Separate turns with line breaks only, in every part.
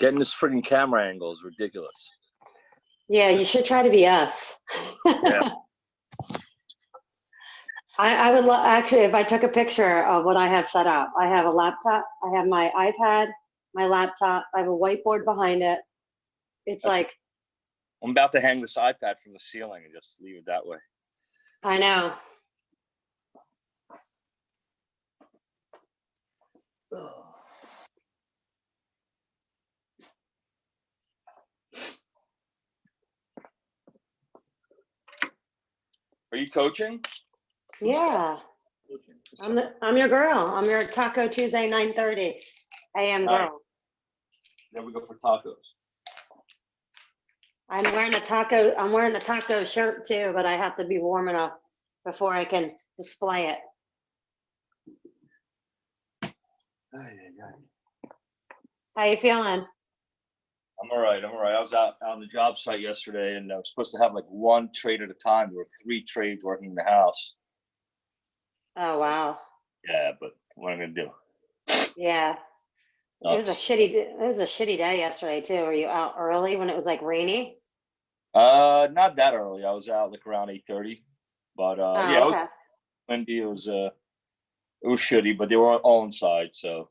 Getting this freaking camera angle is ridiculous.
Yeah, you should try to be us.
Yeah.
I would actually, if I took a picture of what I have set up, I have a laptop, I have my iPad, my laptop, I have a whiteboard behind it. It's like,
I'm about to hang this iPad from the ceiling and just leave it that way.
I know.
Are you coaching?
Yeah. I'm your girl. I'm your Taco Tuesday 9:30 a.m. girl.
Right. Then we go for tacos.
I'm wearing a taco shirt too, but I have to be warm enough before I can display it. How you feeling?
I'm all right. I was out on the job site yesterday, and I was supposed to have like one trade at a time. There were 3 trades working in the house.
Oh wow.
Yeah, but what am I gonna do?
Yeah. It was a shitty day yesterday too. Were you out early when it was like rainy?
Not that early. I was out like around 8:30. But yeah, it was windy. It was shitty, but they were all inside, so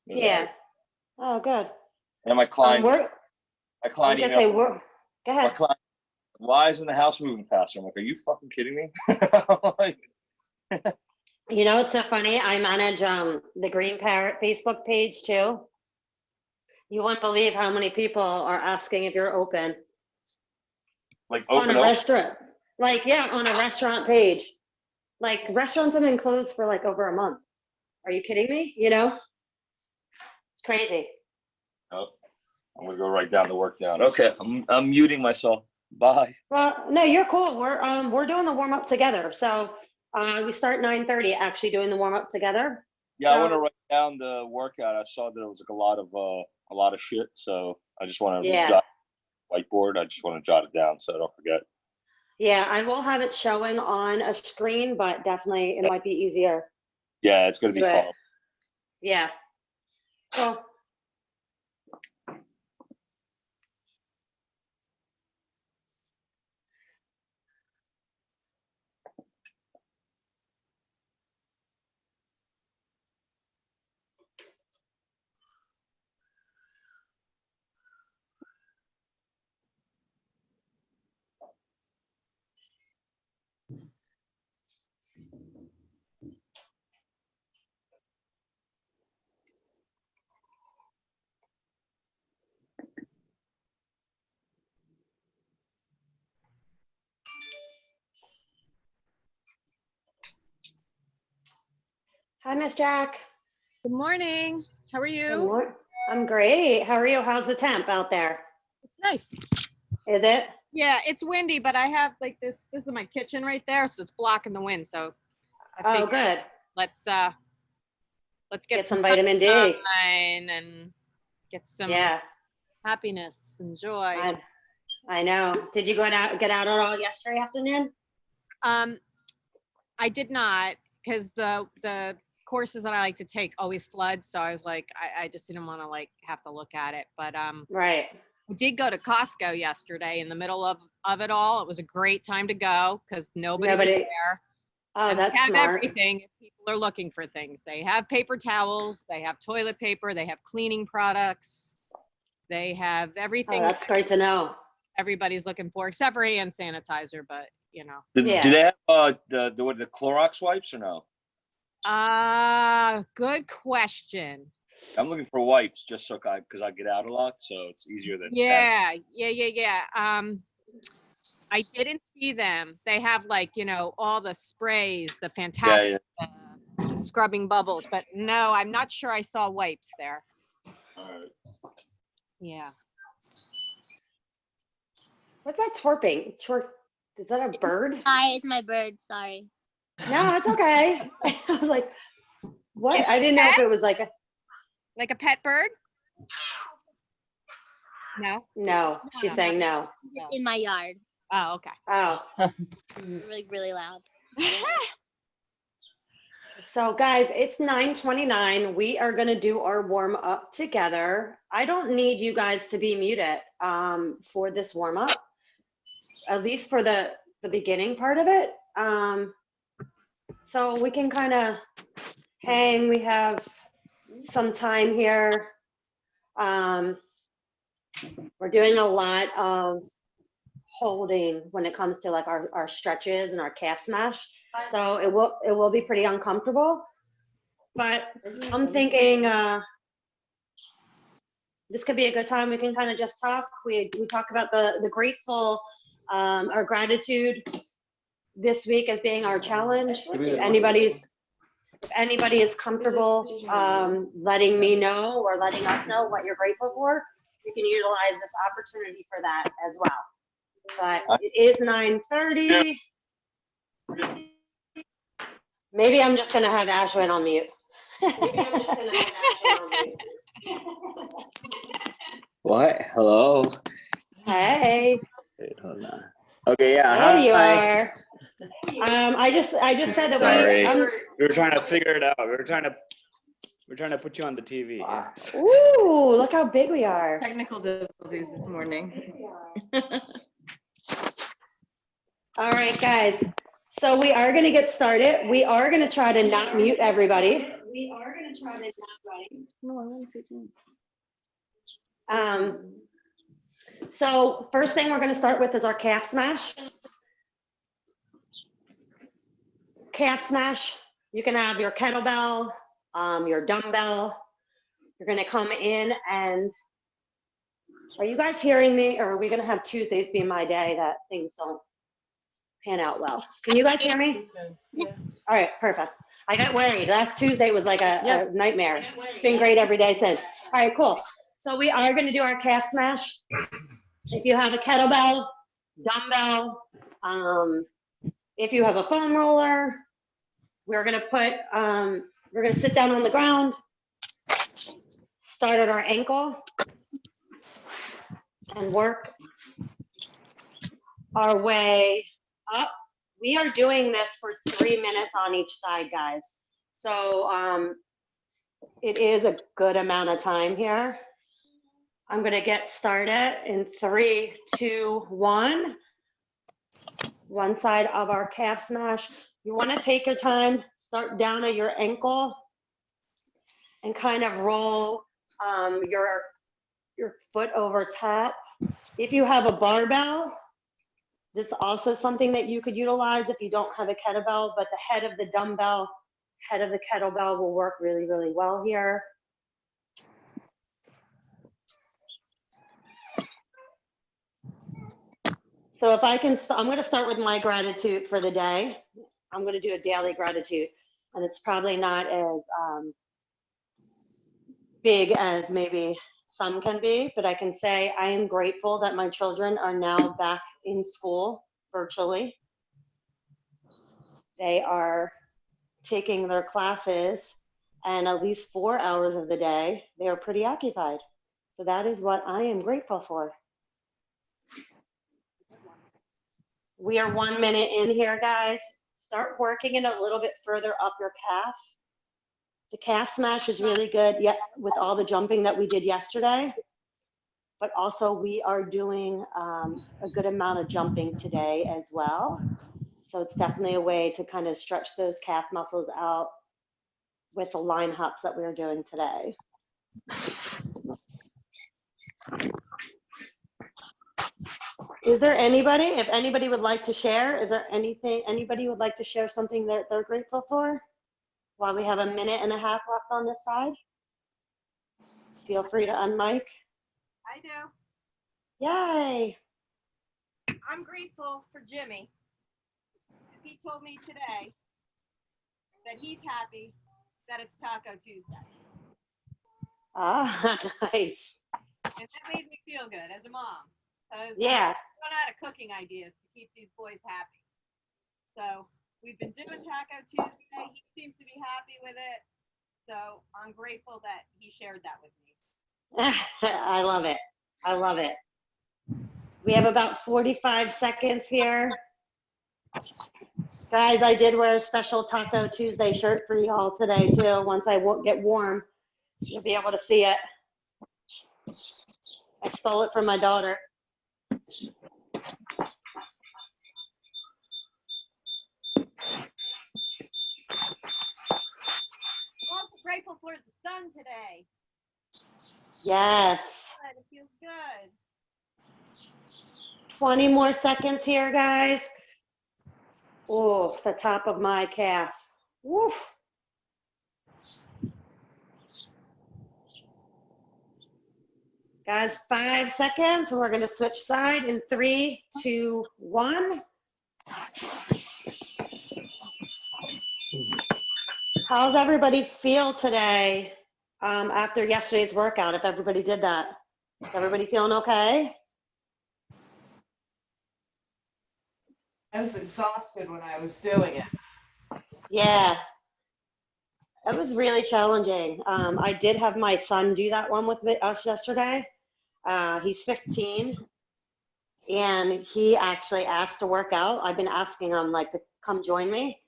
yeah. Oh, good.
And my client,
go ahead.
my client, why isn't the house moving faster? I'm like, are you fucking kidding me?
You know, it's so funny. I manage the Green Parrot Facebook page too. You won't believe how many people are asking if you're open.
Like open
on a restaurant. Like, yeah, on a restaurant page. Like restaurants have been closed for like over a month. Are you kidding me? You know? Crazy.
Oh, I'm gonna go right down the work down. Okay, I'm muting myself. Bye.
Well, no, you're cool. We're doing the warm up together. So we start 9:30 actually doing the warm up together.
Yeah, so, I want to write down the workout. I saw that it was like a lot of shit. So I just want to jot whiteboard. I just want to jot it down so I don't forget.
Yeah, I will have it showing on a screen, but definitely it might be easier.
Yeah, it's gonna be fun.
Yeah. Cool. Hi, Miss Jack.
Good morning. How are you?
I'm great. How are you? How's the temp out there?
It's nice.
Is it?
Yeah, it's windy, but I have like this is my kitchen right there, so it's blocking the wind. So I
figured, good.
Let's get
some vitamin D
and get some happiness and joy.
I know. Did you get out at all yesterday afternoon?
I did not, because the courses that I like to take always flood. So I was like, I just didn't want to like have to look at it. But
right.
I did go to Costco yesterday in the middle of it all. It was a great time to go because nobody was there.
Oh,
and
that's
they have
smart.
Everything if people are looking for things. They have paper towels, they have toilet paper, they have cleaning products, they have everything.
Oh, that's great to know.
Everybody's looking for, except for hand sanitizer, but you know.
Do they have the Clorox wipes or no?
Good question.
I'm looking for wipes just so because I get out a lot, so it's easier than
Yeah. I didn't see them. They have like, you know, all the sprays, the fantastic scrubbing bubbles, but no, I'm not sure I saw wipes there.
All right.
Yeah.
What's that twerping? Is that a bird?
Hi, it's my bird. Sorry.
No, it's okay. I was like, what? I didn't know if it was like
a pet bird.
No, she's saying no.
Just in my yard.
Oh, okay.
Oh.
Really, really loud.
So guys, it's 9:29. We are gonna do our warm up together. I don't need you guys to be muted for this warm up, at least for the beginning part of it. So we can kind of hang. We have some time here. We're doing a lot of holding when it comes to like our stretches and our calf smash. So it will be pretty uncomfortable, but I'm thinking this could be a good time. We can kind of just talk. We talk about the grateful, our gratitude this week as being our challenge. If anybody is comfortable letting me know or letting us know what you're grateful for, we can utilize this opportunity for that as well. But it is 9:30. Maybe I'm just gonna have Ashwin on mute.
What? Hello?
Hey.
Wait, hold on. Okay, yeah.
There you
hi.
are. I just said that
Sorry.
we
were trying to figure it out. We're trying to put you on the TV. Yeah.
ooh, look how big we are.
Technical difficulties this morning.
All right, guys. So we are going to get started. We are going to try to not mute everybody. So first thing we're going to start with is our calf smash. Calf smash. You can have your kettlebell, your dumbbell. You're going to come in and are you guys hearing me, or are we going to have Tuesdays be my day that things don't pan out well? Can you guys hear me?
Yeah.
All right, perfect. I got worried. Last Tuesday was like a nightmare. It's been great every day since. All right, cool. So we are going to do our calf smash. If you have a kettlebell, dumbbell, if you have a foam roller, we're going to sit down on the ground, start at our ankle, and work our way up. We are doing this for 3 minutes on each side, guys. So it is a good amount of time here. I'm going to get started in 3, 2, 1. One side of our calf smash. You want to take your time, start down at your ankle, and kind of roll your foot over top. If you have a barbell, this is also something that you could utilize if you don't have a kettlebell, but the head of the dumbbell, head of the kettlebell will work really, really well here. So if I can, I'm going to start with my gratitude for the day. I'm going to do a daily gratitude, and it's probably not as big as maybe some can be, but I can say I am grateful that my children are now back in school virtually. They are taking their classes, and at least 4 hours of the day, they are pretty occupied. So that is what I am grateful for. We are 1 minute in here, guys. Start working it a little bit further up your calf. The calf smash is really good with all the jumping that we did yesterday, but also we are doing a good amount of jumping today as well. So it's definitely a way to kind of stretch those calf muscles out with the line hops that we are doing today. Is there anybody, if anybody would like to share, is there anything, anybody would like to share something that they're grateful for? While we have 1.5 minutes left on this side, feel free to unmic.
I do.
Yay.
I'm grateful for Jimmy. He told me today that he's happy that it's Taco Tuesday.
Ah, nice.
And that made me feel good as a mom.
Yeah.
I run out of cooking ideas to keep these boys happy. So we've been doing Taco Tuesday. He seems to be happy with it. So I'm grateful that he shared that with me.
I love it. I love it. We have about 45 seconds here. Guys, I did wear a special Taco Tuesday shirt for y'all today too. Once I get warm, you'll be able to see it. I stole it from my daughter.
I'm also grateful for the sun today.
Yes.
Good, it feels good.
20 more seconds here, guys. Oh, the top of my calf. Woof. Guys, 5 seconds. We're going to switch side in 3, 2, 1. How's everybody feel today after yesterday's workout, if everybody did that? Is everybody feeling okay?
I was exhausted when I was doing it.
Yeah. It was really challenging. I did have my son do that one with us yesterday. He's 15, and he actually asked to work out. I've been asking him like to come join me.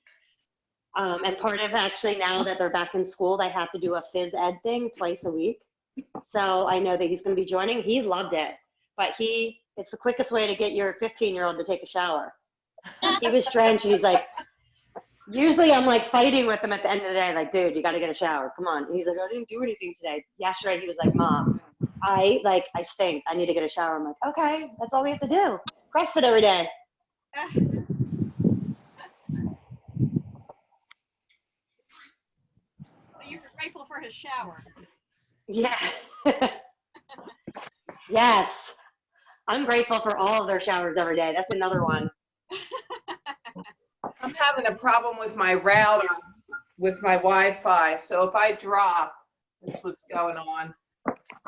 And part of actually now that they're back in school, they have to do a phys ed thing twice a week. So I know that he's going to be joining. He loved it, but it's the quickest way to get your 15-year-old to take a shower. He was drenched, and he's like, usually I'm like fighting with him at the end of the day, like, dude, you got to get a shower. Come on. And he's like, I didn't do anything today. Yesterday, he was like, Mom, I stink. I need to get a shower. I'm like, okay, that's all we have to do. CrossFit every day.
So you were grateful for his shower.
Yeah. Yes. I'm grateful for all of their showers every day. That's another one.
I'm having a problem with my router, with my Wi-Fi. So if I drop, that's what's going on.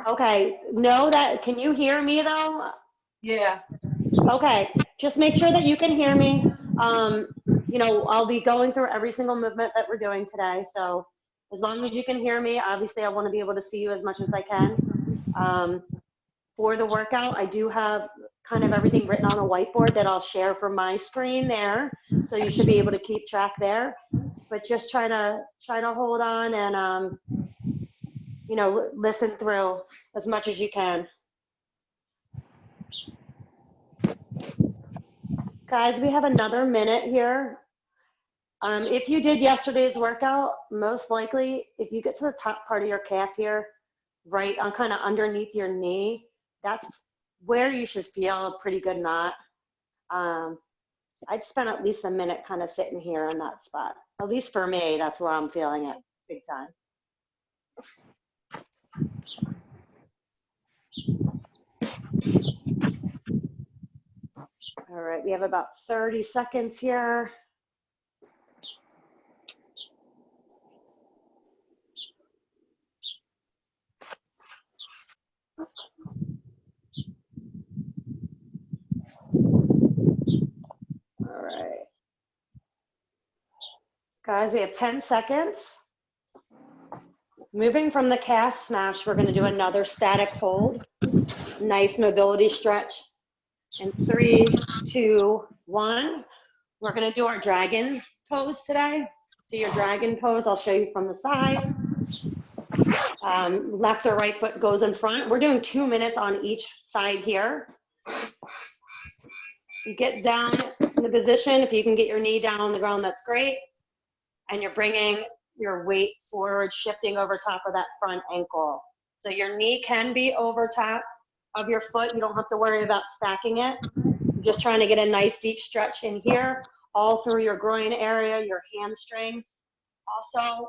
Okay. Can you hear me though?
Yeah.
Okay. Just make sure that you can hear me. I'll be going through every single movement that we're doing today. So as long as you can hear me, obviously I want to be able to see you as much as I can. For the workout, I do have kind of everything written on a whiteboard that I'll share from my screen there. So you should be able to keep track there, but just try to hold on and, listen through as much as you can. Guys, we have another minute here. If you did yesterday's workout, most likely, if you get to the top part of your calf here, right on kind of underneath your knee, that's where you should feel a pretty good knot. I'd spend at least a minute kind of sitting here in that spot. At least for me, that's where I'm feeling it big time. All right, we have about 30 seconds here. All right. Guys, we have 10 seconds. Moving from the calf smash, we're going to do another static hold. Nice mobility stretch. In 3, 2, 1. We're going to do our dragon pose today. So your dragon pose, I'll show you from the side. Left or right foot goes in front. We're doing 2 minutes on each side here. You get down in the position. If you can get your knee down on the ground, that's great. And you're bringing your weight forward, shifting over top of that front ankle. So your knee can be over top of your foot. You don't have to worry about stacking it. You're just trying to get a nice deep stretch in here, all through your groin area, your hamstrings. Also,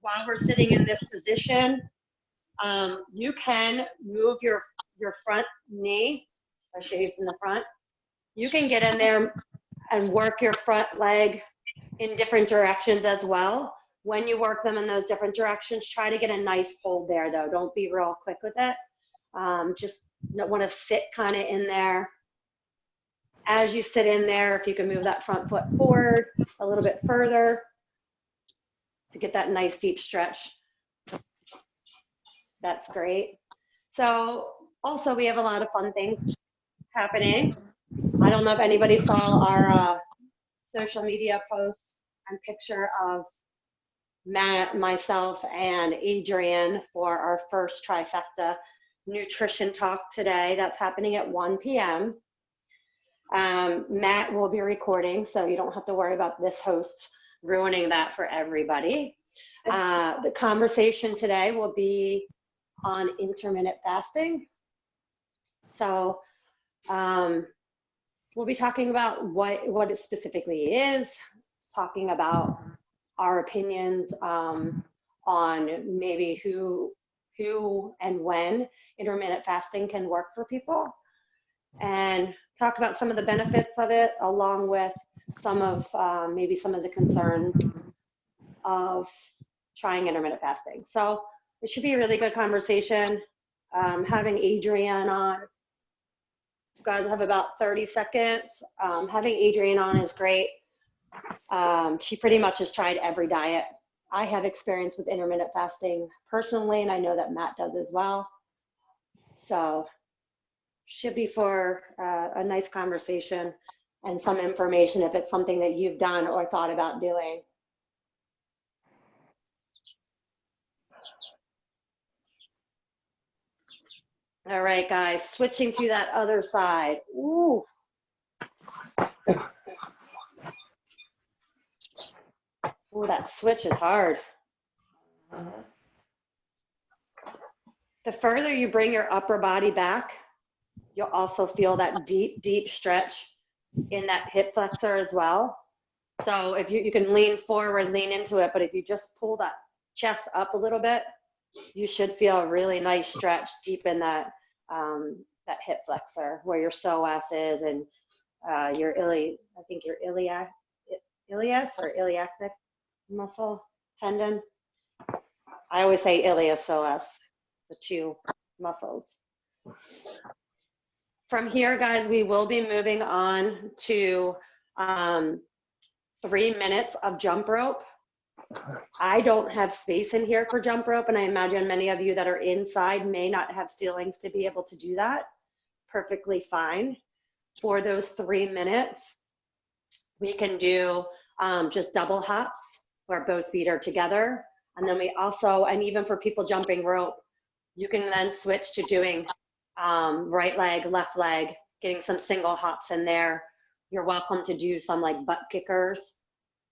while we're sitting in this position, you can move your front knee. I'll show you from the front. You can get in there and work your front leg in different directions as well. When you work them in those different directions, try to get a nice hold there though. Don't be real quick with it. Just want to sit kind of in there. As you sit in there, if you can move that front foot forward a little bit further to get that nice deep stretch. That's great. So also we have a lot of fun things happening. I don't know if anybody saw our social media post and picture of Matt, myself, and Adrian for our first trifecta nutrition talk today. That's happening at 1 p.m. Matt will be recording, so you don't have to worry about this host ruining that for everybody. The conversation today will be on intermittent fasting. So we'll be talking about what it specifically is, talking about our opinions on maybe who and when intermittent fasting can work for people, and talk about some of the benefits of it, along with some of maybe some of the concerns of trying intermittent fasting. So it should be a really good conversation. Having Adrienne on, you guys have about 30 seconds. Having Adrienne on is great. She pretty much has tried every diet. I have experience with intermittent fasting personally, and I know that Matt does as well. So should be for a nice conversation and some information if it's something that you've done or thought about doing. All right, guys, switching to that other side. Ooh. Ooh, that switch is hard. The further you bring your upper body back, you'll also feel that deep, deep stretch in that hip flexor as well. So if you can lean forward, lean into it, but if you just pull that chest up a little bit, you should feel a really nice stretch deep in that that hip flexor where your psoas is and your iliac or iliac muscle tendon. I always say iliopsoas, the two muscles. From here, guys, we will be moving on to 3 minutes of jump rope. I don't have space in here for jump rope, and I imagine many of you that are inside may not have ceilings to be able to do that. Perfectly fine. For those 3 minutes, we can do just double hops where both feet are together. And then we also, and even for people jumping rope, you can then switch to doing right leg, left leg, getting some single hops in there. You're welcome to do some like butt kickers.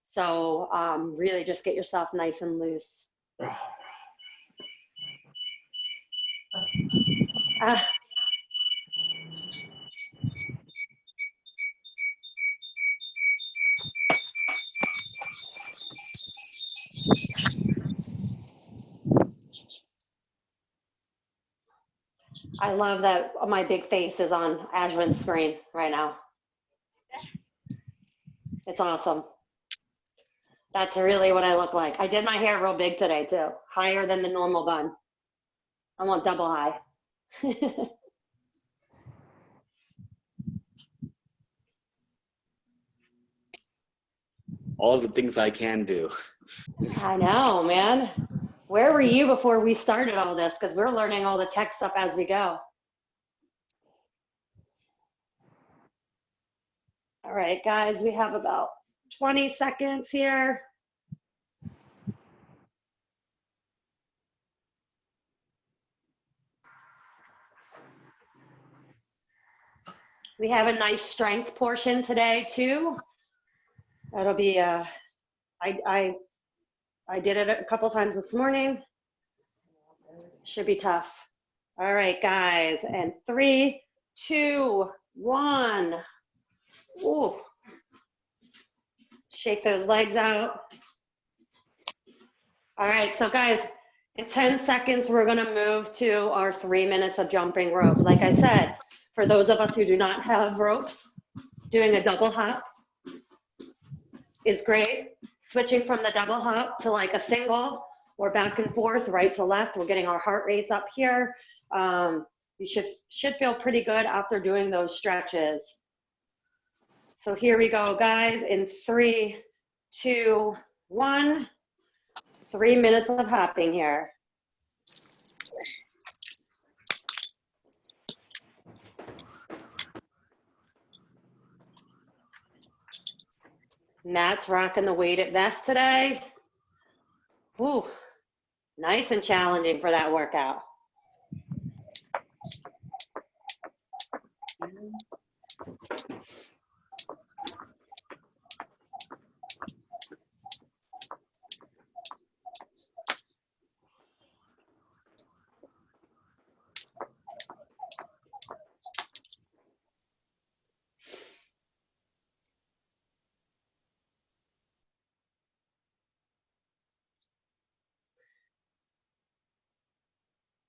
So really just get yourself nice and loose. I love that my big face is on Ashwin's screen right now. It's awesome. That's really what I look like. I did my hair real big today too, higher than the normal bun. I want double high.
All the things I can do.
I know, man. Where were you before we started all this? Because we're learning all the tech stuff as we go. All right, guys, we have about 20 seconds here. We have a nice strength portion today too. That'll be, I did it a couple times this morning. Should be tough. All right, guys, and 3, 2, 1. Ooh. Shake those legs out. All right, so guys, in 10 seconds, we're gonna move to our 3 minutes of jumping rope. Like I said, for those of us who do not have ropes, doing a double hop is great. Switching from the double hop to like a single or back and forth, right to left, we're getting our heart rates up here. You should feel pretty good after doing those stretches. So here we go, guys, in 3, 2, 1. 3 minutes of hopping here. Matt's rocking the weighted vest today. Whew, nice and challenging for that workout.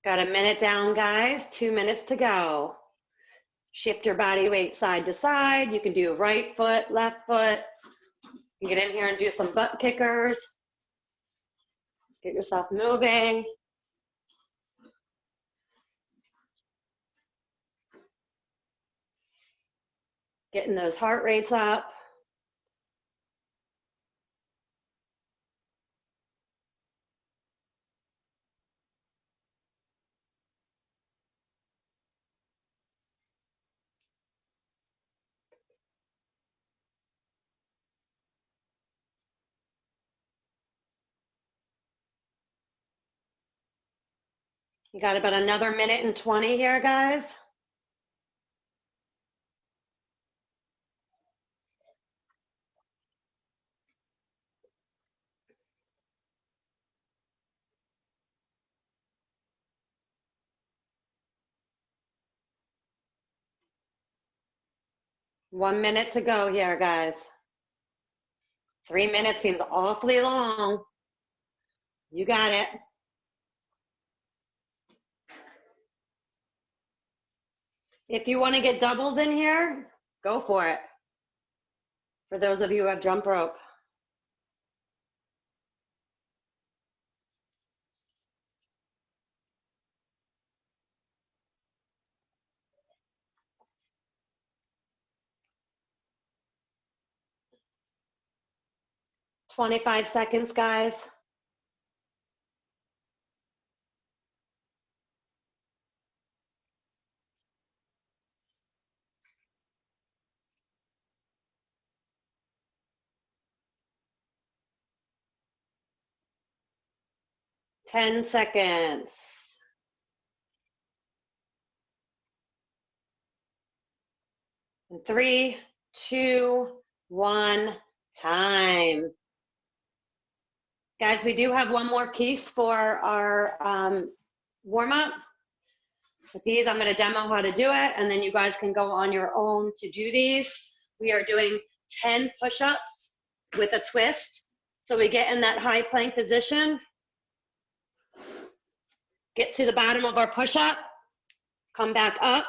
Got a minute down, guys. 2 minutes to go. Shift your body weight side to side. You can do right foot, left foot. You can get in here and do some butt kickers. Get yourself moving. Getting those heart rates up. You got about another minute and 20 here, guys. One minute to go here, guys. 3 minutes seems awfully long. You got it. If you want to get doubles in here, go for it. For those of you who have jump rope. "25 seconds, guys. "10 seconds. And 3, 2, 1, time. Guys, we do have one more piece for our warm-up. With these, I'm going to demo how to do it, and then you guys can go on your own to do these. We are doing 10 push-ups with a twist. So we get in that high plank position, get to the bottom of our push-up, come back up,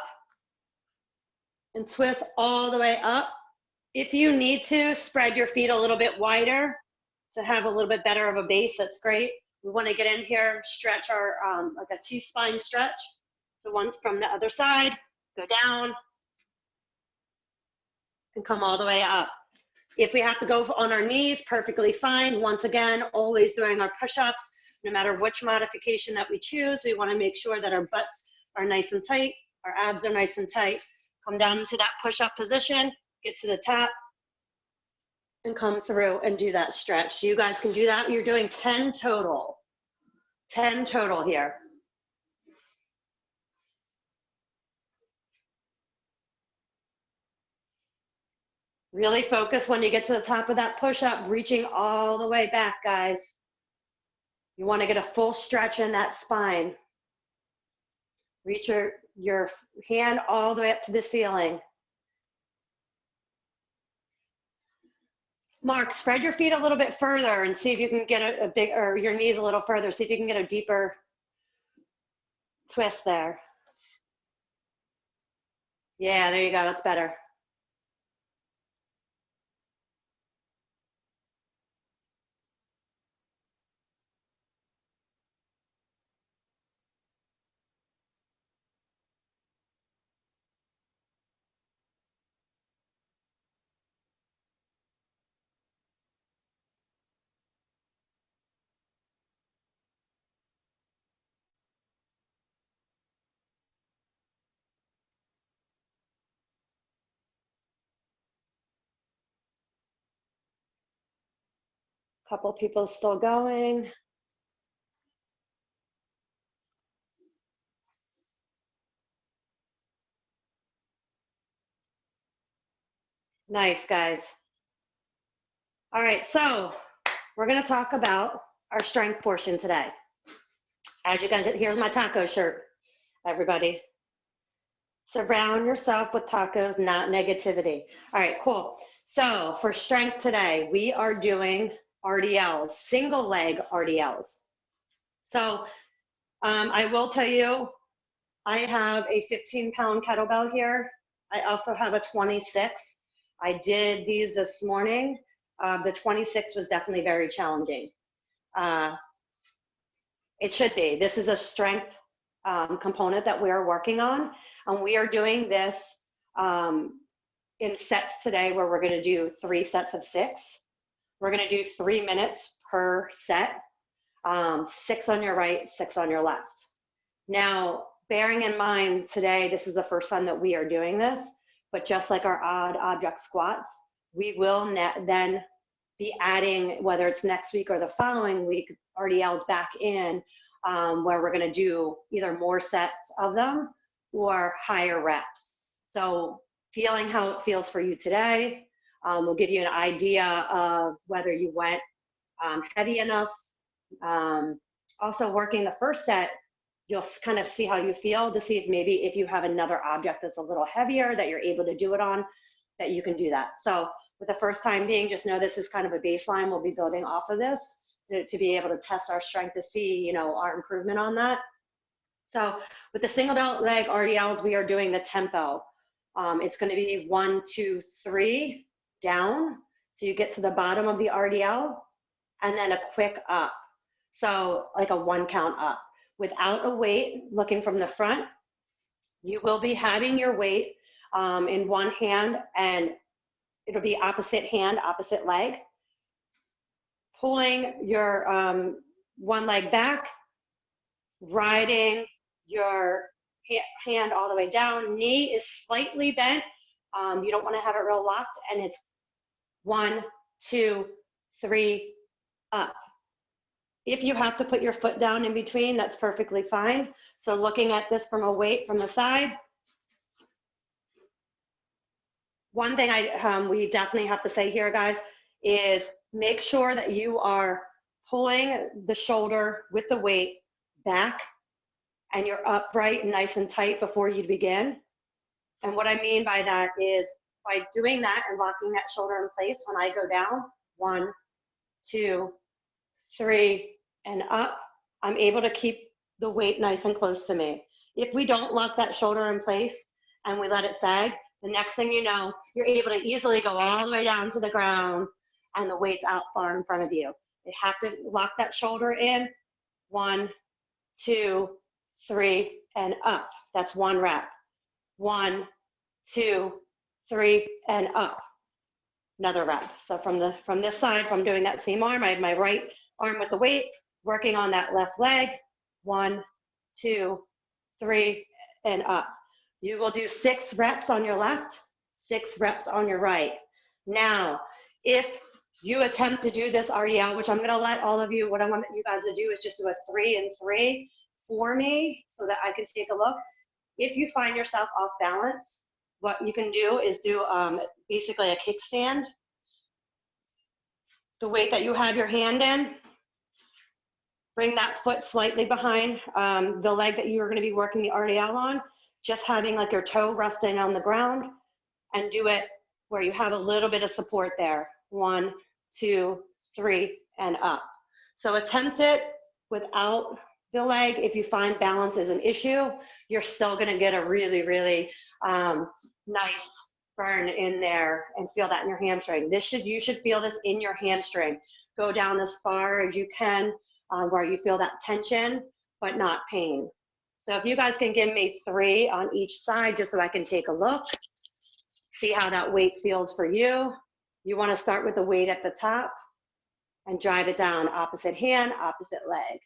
and twist all the way up. If you need to, spread your feet a little bit wider to have a little bit better of a base. That's great. We want to get in here, stretch our, like a T-spine stretch. So once from the other side, go down and come all the way up. If we have to go on our knees, perfectly fine. Once again, always doing our push-ups, no matter which modification that we choose, we want to make sure that our butts are nice and tight, our abs are nice and tight. Come down to that push-up position, get to the top, and come through and do that stretch. So you guys can do that. You're doing 10 total. 10 total here. Really focus when you get to the top of that push-up, reaching all the way back, guys. You want to get a full stretch in that spine. Reach your hand all the way up to the ceiling. Mark, spread your feet a little bit further and see if you can get a big, or your knees a little further, see if you can get a deeper twist there. Yeah, there you go, that's better. Couple people still going. Nice, guys. All right, so we're going to talk about our strength portion today. As you can, here's my taco shirt, everybody. Surround yourself with tacos, not negativity. All right, cool. So for strength today, we are doing RDLs, single leg RDLs. So I will tell you, I have a 15-pound kettlebell here. I also have a 26. I did these this morning. The 26 was definitely very challenging. It should be. This is a strength component that we are working on. And we are doing this in sets today where we're gonna do 3 sets of 6. We're gonna do 3 minutes per set, 6 on your right, 6 on your left. Now, bearing in mind today, this is the first time that we are doing this, but just like our odd object squats, we will then be adding, whether it's next week or the following week, RDLs back in where we're gonna do either more sets of them or higher reps. So feeling how it feels for you today will give you an idea of whether you went heavy enough. Also working the first set, you'll kind of see how you feel to see if maybe if you have another object that's a little heavier that you're able to do it on, that you can do that. So with the first time being, just know this is kind of a baseline. We'll be building off of this to be able to test our strength to see, you know, our improvement on that. So with the single leg RDLs, we are doing the tempo. It's going to be 1, 2, 3 down. So you get to the bottom of the RDL and then a quick up. So like a 1 count up. Without a weight, looking from the front, you will be having your weight in one hand, and it'll be opposite hand, opposite leg. Pulling your one leg back, riding your hand all the way down. Knee is slightly bent. You don't want to have it real locked, and it's 1, 2, 3, up. If you have to put your foot down in between, that's perfectly fine. So looking at this from a weight from the side, one thing we definitely have to say here, guys, is make sure that you are pulling the shoulder with the weight back and you're upright and nice and tight before you begin. And what I mean by that is by doing that and locking that shoulder in place, when I go down, 1, 2, 3, and up, I'm able to keep the weight nice and close to me. If we don't lock that shoulder in place and we let it sag, the next thing you know, you're able to easily go all the way down to the ground and the weight's out far in front of you. You have to lock that shoulder in. 1, 2, 3, and up. That's 1 rep. 1, 2, 3, and up. Another rep. So from this side, if I'm doing that same arm, I have my right arm with the weight, working on that left leg. 1, 2, 3, and up. You will do 6 reps on your left, 6 reps on your right. Now, if you attempt to do this RDL, which I'm gonna let all of you, what I want you guys to do is just do a 3 and 3 for me so that I can take a look. If you find yourself off balance, what you can do is do basically a kickstand. The weight that you have your hand in, bring that foot slightly behind the leg that you are gonna be working the RDL on, just having like your toe resting on the ground, and do it where you have a little bit of support there. 1, 2, 3, and up. So attempt it without the leg. If you find balance is an issue, you're still gonna get a really, really nice burn in there and feel that in your hamstring. You should feel this in your hamstring. Go down as far as you can where you feel that tension, but not pain. So if you guys can give me 3 on each side, just so I can take a look, see how that weight feels for you. You want to start with the weight at the top and drive it down, opposite hand, opposite leg.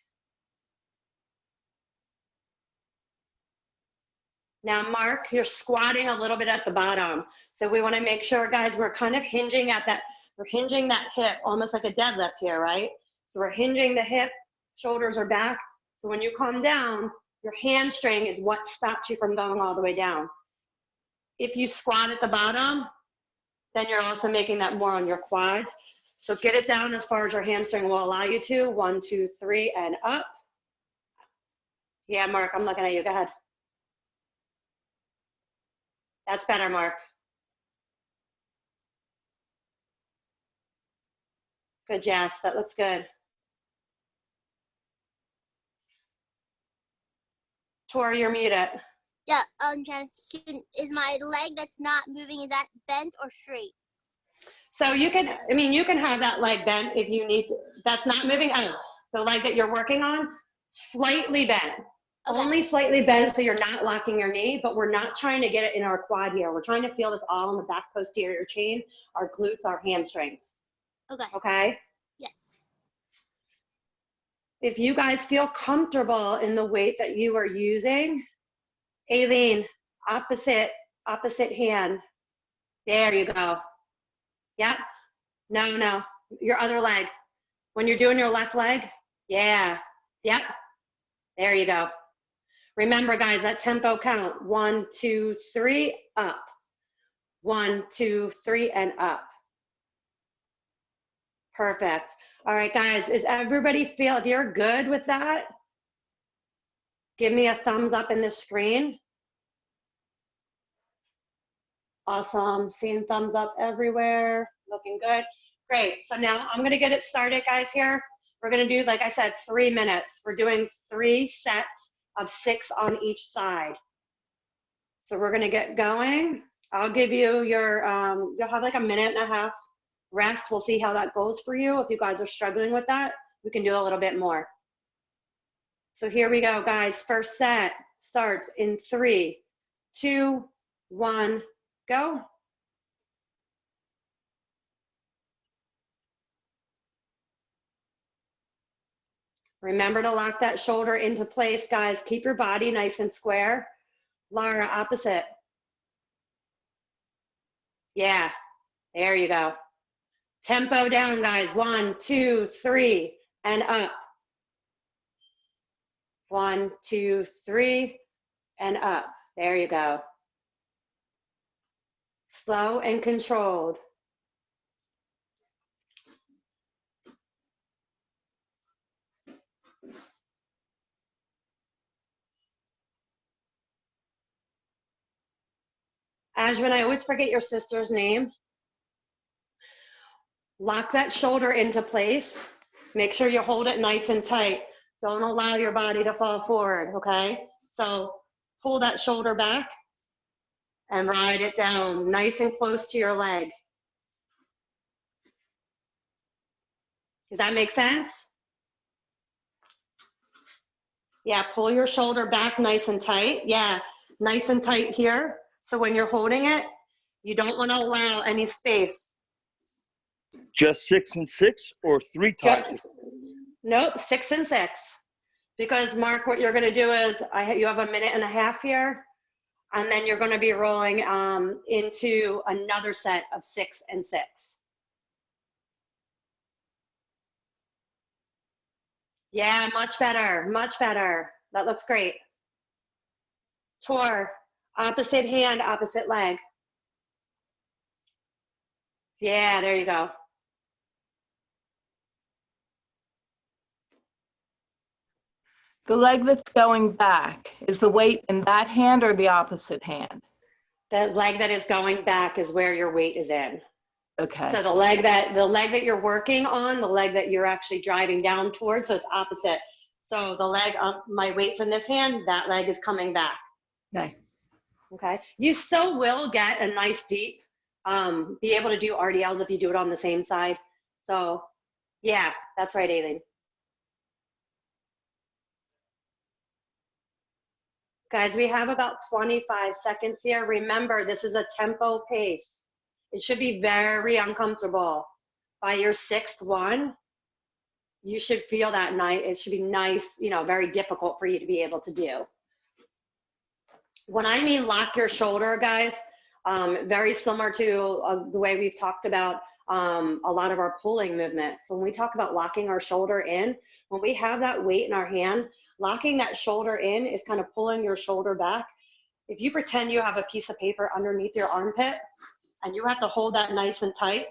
Now, Mark, you're squatting a little bit at the bottom. So we want to make sure, guys, we're kind of hinging at that we're hinging that hip, almost like a deadlift here, right? So we're hinging the hip, shoulders are back. So when you come down, your hamstring is what stops you from going all the way down. If you squat at the bottom, then you're also making that more on your quads. So get it down as far as your hamstring will allow you to. 1, 2, 3, and up. Yeah, Mark, I'm looking at you. Go ahead. That's better, Mark. Good, Jess. That looks good. Tori, you're muted.
Yeah, Janice, is my leg that's not moving, is that bent or straight?
So you can, I mean, you can have that leg bent if you need to. That's not moving. Oh, the leg that you're working on, slightly bent.
Okay.
Only slightly bent so you're not locking your knee, but we're not trying to get it in our quad here. We're trying to feel this all in the back posterior chain, our glutes, our hamstrings.
Okay.
Okay?
Yes.
If you guys feel comfortable in the weight that you are using, Aileen, opposite hand. There you go. Yep. No. Your other leg. When you're doing your left leg, yeah. Yep. There you go. Remember, guys, that tempo count. 1, 2, 3, up. 1, 2, 3, and up. Perfect. All right, guys, is everybody feel, if you're good with that, give me a thumbs up in the screen. Awesome. Seeing thumbs up everywhere. Looking good. Great. So now I'm going to get it started, guys, here. We're going to do, like I said, 3 minutes. We're doing 3 sets of 6 on each side. So we're going to get going. I'll give you your, you'll have like a minute and a half rest. We'll see how that goes for you. If you guys are struggling with that, we can do a little bit more. So here we go, guys. First set starts in 3, 2, 1, go. Remember to lock that shoulder into place, guys. Keep your body nice and square. Laura, opposite. Yeah, there you go. Tempo down, guys. 1, 2, 3, and up. 1, 2, 3, and up. There you go. Slow and controlled. Ajman, I always forget your sister's name. Lock that shoulder into place. Make sure you hold it nice and tight. Don't allow your body to fall forward, okay? So pull that shoulder back and ride it down nice and close to your leg. Does that make sense? Yeah, pull your shoulder back nice and tight. Yeah, nice and tight here. So when you're holding it, you don't want to allow any space.
Just 6 and 6 or 3 times?
Nope, 6 and 6. Because Mark, what you're going to do is you have a minute and a half here, and then you're going to be rolling into another set of 6 and 6. Yeah, much better, much better. That looks great. Tor, opposite hand, opposite leg. Yeah, there you go.
The leg that's going back, is the weight in that hand or the opposite hand?
The leg that is going back is where your weight is in.
Okay.
So the leg that you're working on, the leg that you're actually driving down towards, so it's opposite. So the leg, my weight's in this hand, that leg is coming back.
Okay.
Okay. You still will get a nice deep, be able to do RDLs if you do it on the same side. So yeah, that's right, Aileen. Guys, we have about 25 seconds here. Remember, this is a tempo pace. It should be very uncomfortable. By your 6th one, you should feel that night. It should be nice, you know, very difficult for you to be able to do. When I mean lock your shoulder, guys, very similar to the way we've talked about a lot of our pulling movements. So when we talk about locking our shoulder in, when we have that weight in our hand, locking that shoulder in is kind of pulling your shoulder back. If you pretend you have a piece of paper underneath your armpit and you have to hold that nice and tight,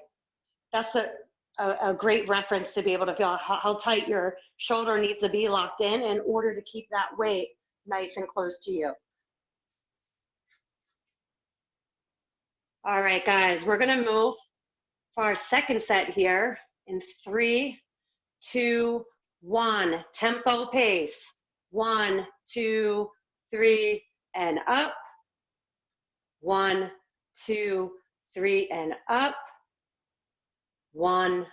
that's a great reference to be able to feel how tight your shoulder needs to be locked in order to keep that weight nice and close to you. All right, guys, we're gonna move for our second set here in 3, 2, 1. Tempo pace. 1, 2, 3, and up. 1, 2, 3, and up. 1,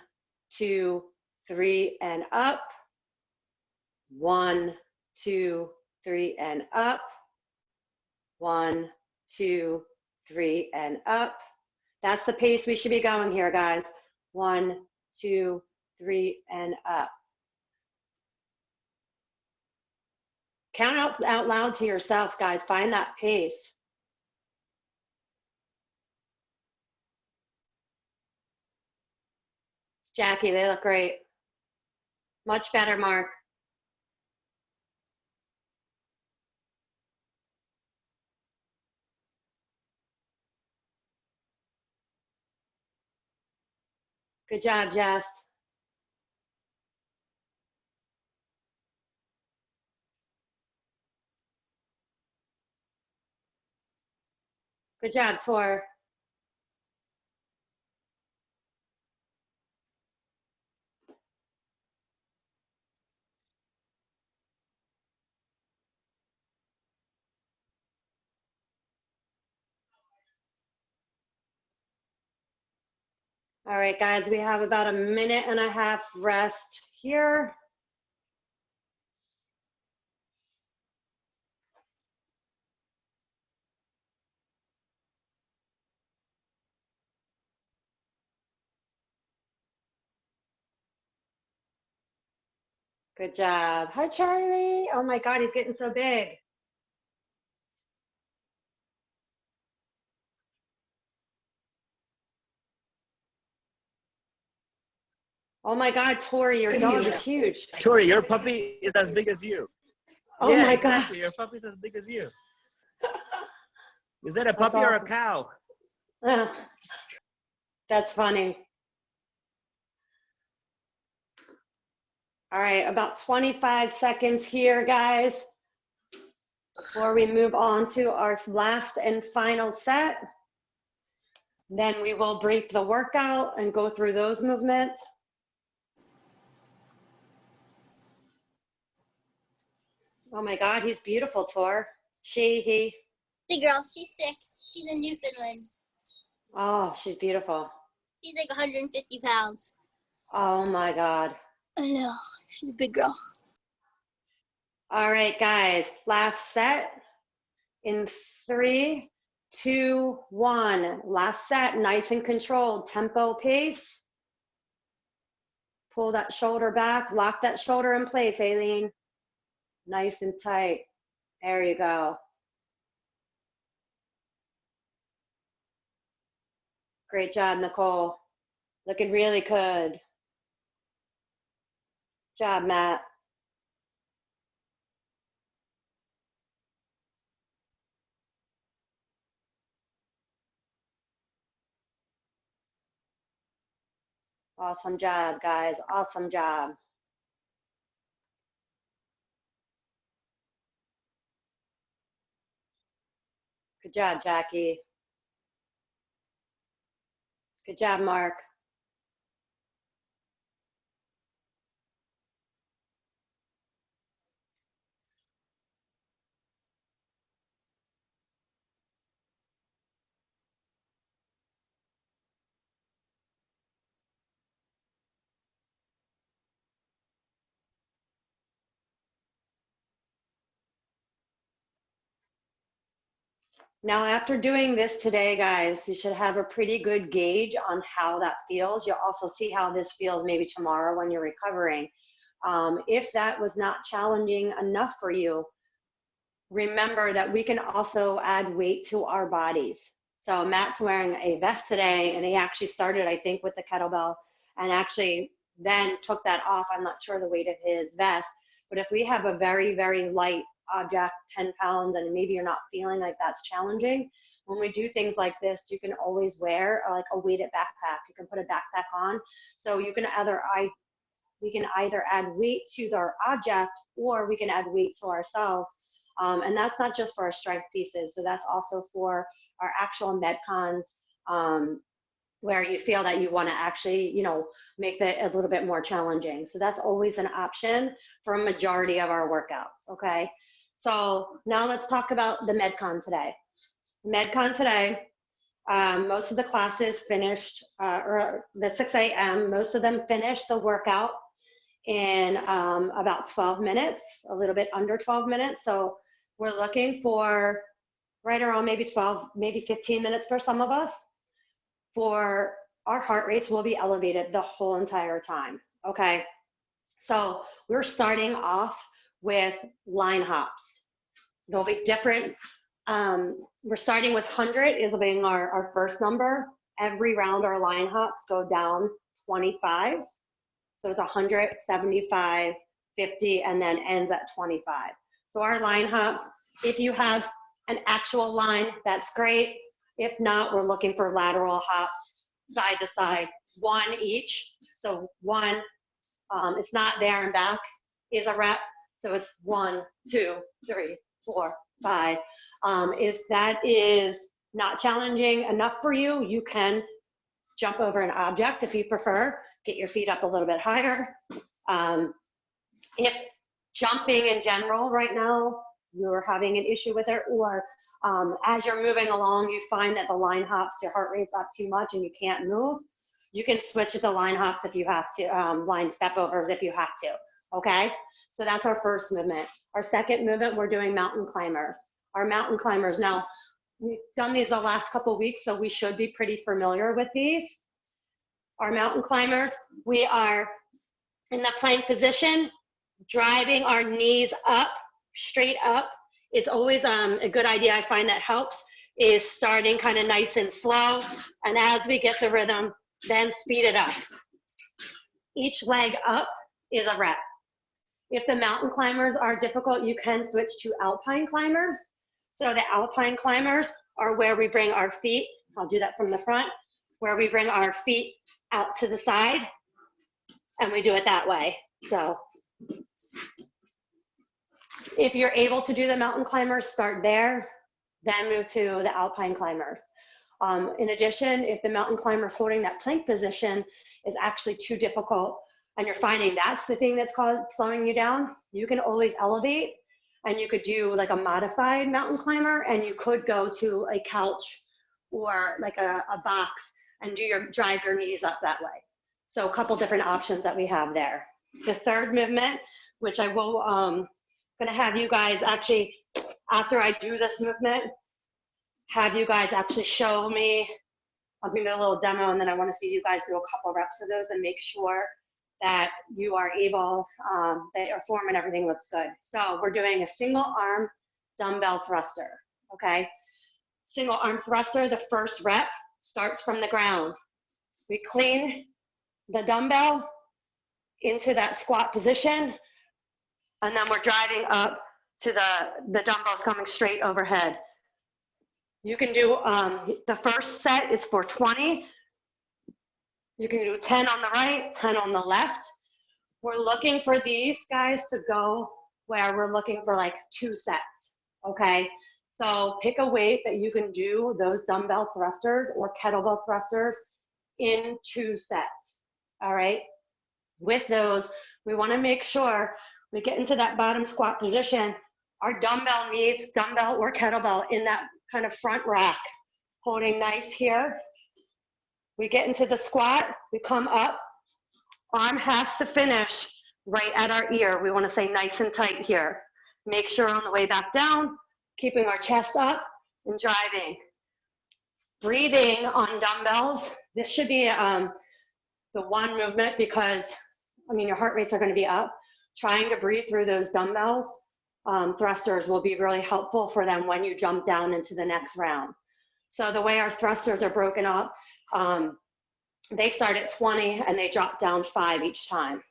2, 3, and up. 1, 2, 3, and up. 1, 2, 3, and up. That's the pace we should be going here, guys. 1, 2, 3, and up. Count out loud to yourselves, guys. Find that pace. Jackie, they look great. Much better, Mark. Good job, Jess. Good job, Tor. All right, guys, we have about a minute and a half rest here. Good job. Hi, Charlie. Oh my God, he's getting so big. Oh my God, Tori, your dog is huge.
Tori, your puppy is as big as you.
Oh
Yeah,
my
exactly.
God.
Your puppy is as big as you. Is that a puppy or a cow?
That's funny. All right, about 25 seconds here, guys, before we move on to our last and final set. Then we will break the workout and go through those movements. Oh my God, he's beautiful, Tor. He.
The girl, she's 6. She's in Newfoundland.
Oh, she's beautiful.
She's like 150 pounds.
Oh my God.
I know. She's a big girl.
All right, guys, last set in 3, 2, 1. Last set, nice and controlled, tempo pace. Pull that shoulder back, lock that shoulder in place, Aileen. Nice and tight. There you go. Great job, Nicole. Looking really good. Good job, Matt. Awesome job, guys. Awesome job. Good job, Jackie. Good job, Mark. Now, after doing this today, guys, you should have a pretty good gauge on how that feels. You'll also see how this feels maybe tomorrow when you're recovering. If that was not challenging enough for you, remember that we can also add weight to our bodies. So Matt's wearing a vest today, and he actually started, I think, with the kettlebell and actually then took that off. I'm not sure the weight of his vest, but if we have a very, very light object, 10 pounds, and maybe you're not feeling like that's challenging, when we do things like this, you can always wear like a weighted backpack. You can put a backpack on. So you can we can either add weight to our object, or we can add weight to ourselves. And that's not just for our strength pieces. So that's also for our actual Metcons, where you feel that you want to actually, you know, make that a little bit more challenging. So that's always an option for a majority of our workouts, okay? So now let's talk about the Metcon today. Metcon today, most of the classes finished, or the 6 a.m., most of them finished the workout in about 12 minutes, a little bit under 12 minutes. So we're looking for right around maybe 12, maybe 15 minutes for some of us. For our heart rates will be elevated the whole entire time, okay? So we're starting off with line hops. They'll be different. We're starting with 100 is being our first number. Every round our line hops go down 25. So it's 100, 75, 50, and then ends at 25. So our line hops, if you have an actual line, that's great. If not, we're looking for lateral hops, side to side, one each. So one, it's not there and back, is a rep. So it's 1, 2, 3, 4, 5. If that is not challenging enough for you, you can jump over an object if you prefer. Get your feet up a little bit higher. If jumping in general right now, you're having an issue with it, or as you're moving along, you find that the line hops, your heart rate's up too much and you can't move, you can switch to the line hops if you have to, line step overs if you have to, okay? So that's our first movement. Our second movement, we're doing mountain climbers. Our mountain climbers, now, we've done these the last couple of weeks, so we should be pretty familiar with these. Our mountain climbers, we are in the plank position, driving our knees up, straight up. It's always a good idea, I find that helps, is starting kind of nice and slow. And as we get the rhythm, then speed it up. Each leg up is a rep. If the mountain climbers are difficult, you can switch to alpine climbers. So the alpine climbers are where we bring our feet, I'll do that from the front, where we bring our feet out to the side, and we do it that way. So if you're able to do the mountain climbers, start there, then move to the alpine climbers. In addition, if the mountain climbers holding that plank position is actually too difficult, and you're finding that's the thing that's slowing you down, you can always elevate, and you could do like a modified mountain climber, and you could go to a couch or like a box and drive your knees up that way. So a couple different options that we have there. The third movement, which I will gonna have you guys actually, after I do this movement, have you guys actually show me, I'll give you a little demo, and then I wanna see you guys do a couple reps of those and make sure that you are able, that your form and everything looks good. So we're doing a single arm dumbbell thruster, okay? Single arm thruster, the first rep starts from the ground. We clean the dumbbell into that squat position, and then we're driving up to the dumbbells coming straight overhead. You can do, the first set is for 20. You can do 10 on the right, 10 on the left. We're looking for these guys to go where we're looking for like 2 sets, okay? So pick a weight that you can do those dumbbell thrusters or kettlebell thrusters in 2 sets, all right? With those, we wanna make sure we get into that bottom squat position. Our dumbbell needs dumbbell or kettlebell in that kind of front rack, holding nice here. We get into the squat, we come up, arm has to finish right at our ear. We wanna stay nice and tight here. Make sure on the way back down, keeping our chest up and driving. Breathing on dumbbells. This should be the one movement because, I mean, your heart rates are gonna be up. Trying to breathe through those dumbbells, thrusters will be really helpful for them when you jump down into the next round. So the way our thrusters are broken up, they start at 20 and they drop down 5 each time.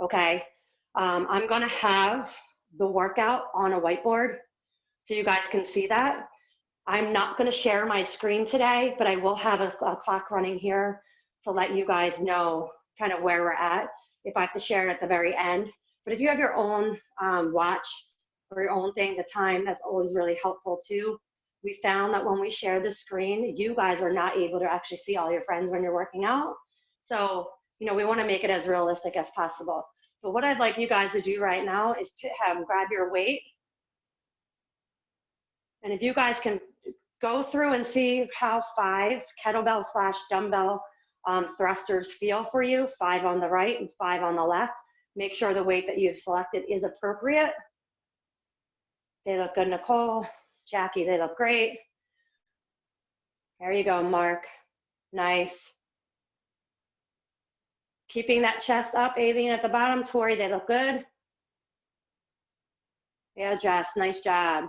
Okay. I'm going to have the workout on a whiteboard so you guys can see that. I'm not going to share my screen today, but I will have a clock running here to let you guys know kind of where we're at, if I have to share it at the very end. But if you have your own watch or your own thing, the time, that's always really helpful too. We found that when we share the screen, you guys are not able to actually see all your friends when you're working out. So, you know, we want to make it as realistic as possible. But what I'd like you guys to do right now is grab your weight. And if you guys can go through and see how 5 kettlebell / dumbbell thrusters feel for you, 5 on the right and 5 on the left. Make sure the weight that you've selected is appropriate. They look good, Nicole. Jackie, they look great. There you go, Mark. Nice. Keeping that chest up, Aileen at the bottom. Tori, they look good. Yeah, Jess, nice job.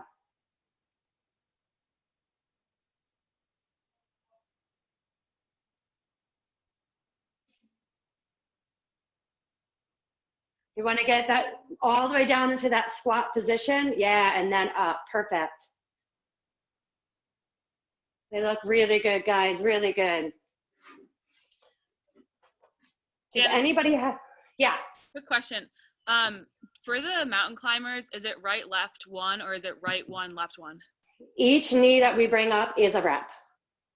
You want to get that all the way down into that squat position. Yeah, and then up. Perfect. They look really good, guys. Really good. Does anybody have? Yeah.
Quick question. For the mountain climbers, is it right, left, 1, or is it right 1, left 1?
Each knee that we bring up is a rep.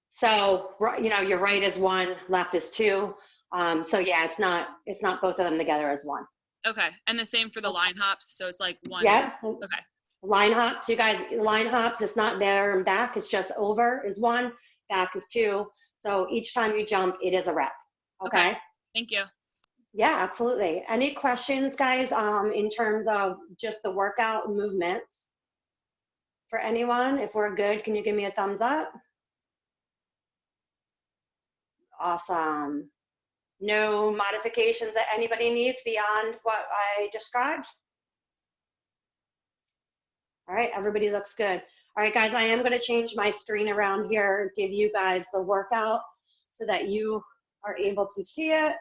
So, you know, your right is 1, left is 2. So yeah, it's not both of them together as 1.
Okay, and the same for the line hops. So it's like 1.
Yeah.
2. Okay.
Line hops, you guys, line hops, it's not there and back. It's just over is 1, back is 2. So each time you jump, it is a rep. Okay.
Thank you.
Yeah, absolutely. Any questions, guys, in terms of just the workout movements for anyone? If we're good, can you give me a thumbs up? Awesome. No modifications that anybody needs beyond what I described? All right, everybody looks good. All right, guys, I am going to change my screen around here, give you guys the workout so that you are able to see it.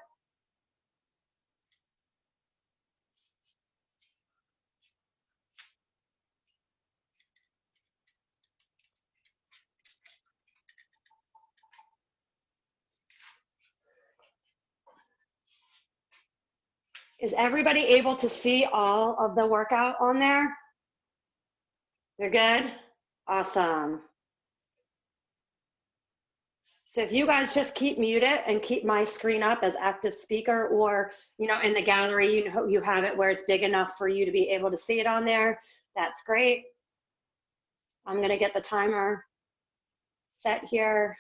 Is everybody able to see all of the workout on there? You're good? Awesome. So if you guys just keep muted and keep my screen up as active speaker, or, you know, in the gallery, you know, you have it where it's big enough for you to be able to see it on there. That's great. I'm going to get the timer set here.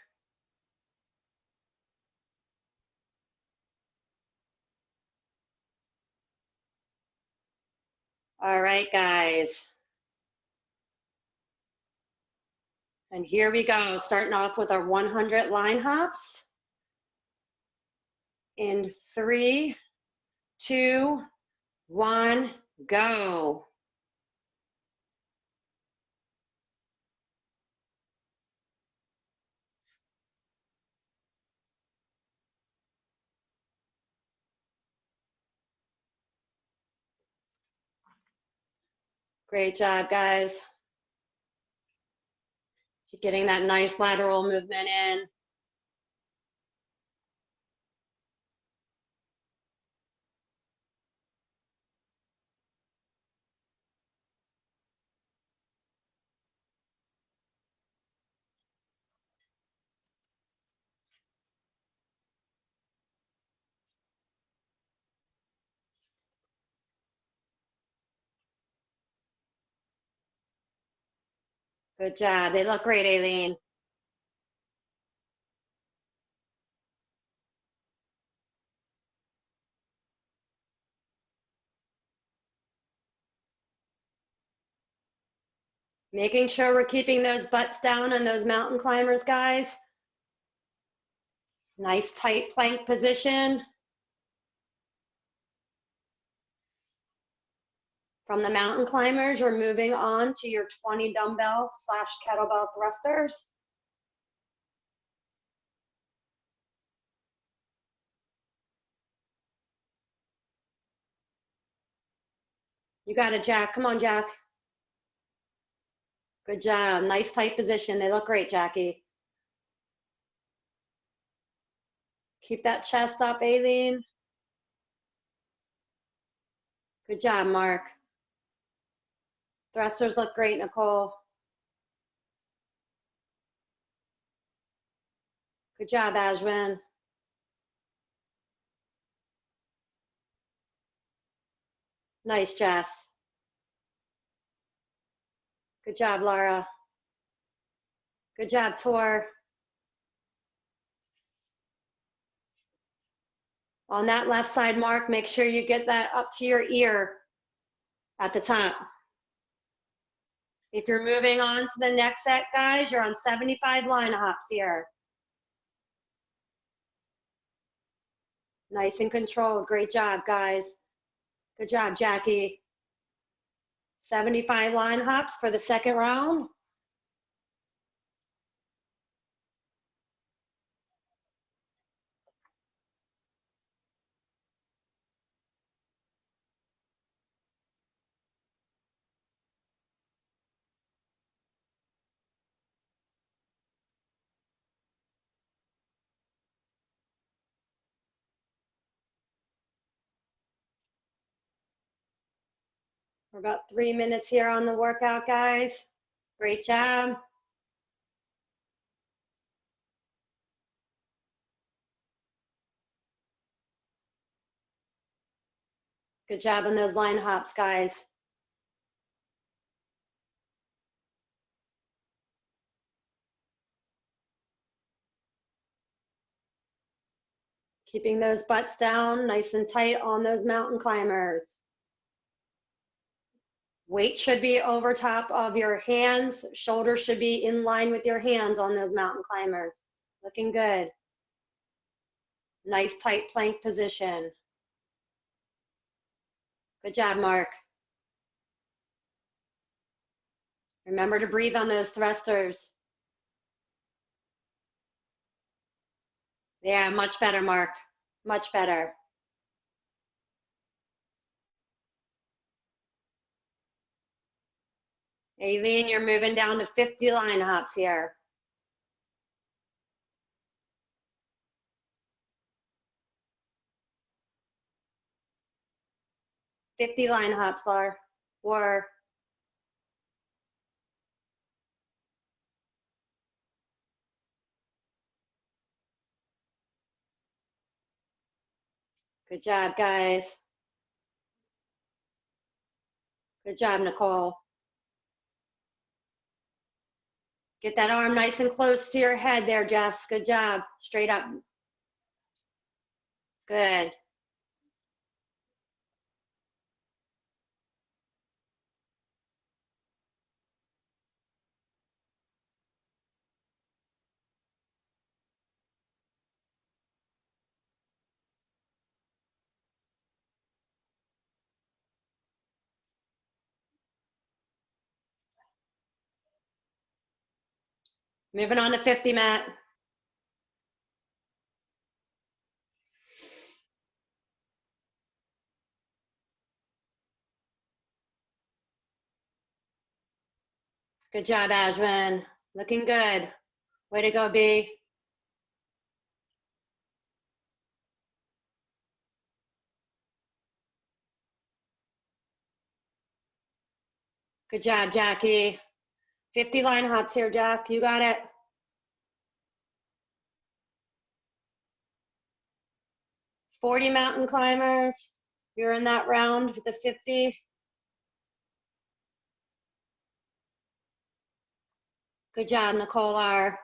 All right, guys. And here we go, starting off with our 100 line hops. In 3, 2, 1, go. Great job, guys. Keep getting that nice lateral movement in. Good job. They look great, Aileen. Making sure we're keeping those butts down on those mountain climbers, guys. Nice tight plank position. From the mountain climbers, you're moving on to your 20 dumbbell / kettlebell thrusters. You got it, Jack. Come on, Jack. Good job. Nice tight position. They look great, Jackie. Keep that chest up, Aileen. Good job, Mark. Thrusters look great, Nicole. Good job, Ashwin. Nice, Jess. Good job, Laura. Good job, Tor. On that left side, Mark, make sure you get that up to your ear at the top. If you're moving on to the next set, guys, you're on 75 line hops here. Nice and controlled. Great job, guys. Good job, Jackie. 75 line hops for the second round. We're about 3 minutes here on the workout, guys. Great job. Good job on those line hops, guys. Keeping those butts down nice and tight on those mountain climbers. Weight should be over top of your hands. Shoulders should be in line with your hands on those mountain climbers. Looking good. Nice tight plank position. Good job, Mark. Remember to breathe on those thrusters. Yeah, much better, Mark. Much better. Aileen, you're moving down to 50 line hops here. $50 line hops, Laura. Or good job, guys. Good job, Nicole. Get that arm nice and close to your head there, Jess. Good job. Straight up. Good. Moving on to 50, Matt. Good job, Ashwin. Looking good. Way to go, B. Good job, Jackie. 50 line hops here, Jack. You got it. $40 mountain climbers. You're in that round with the 50. Good job, Nicole R.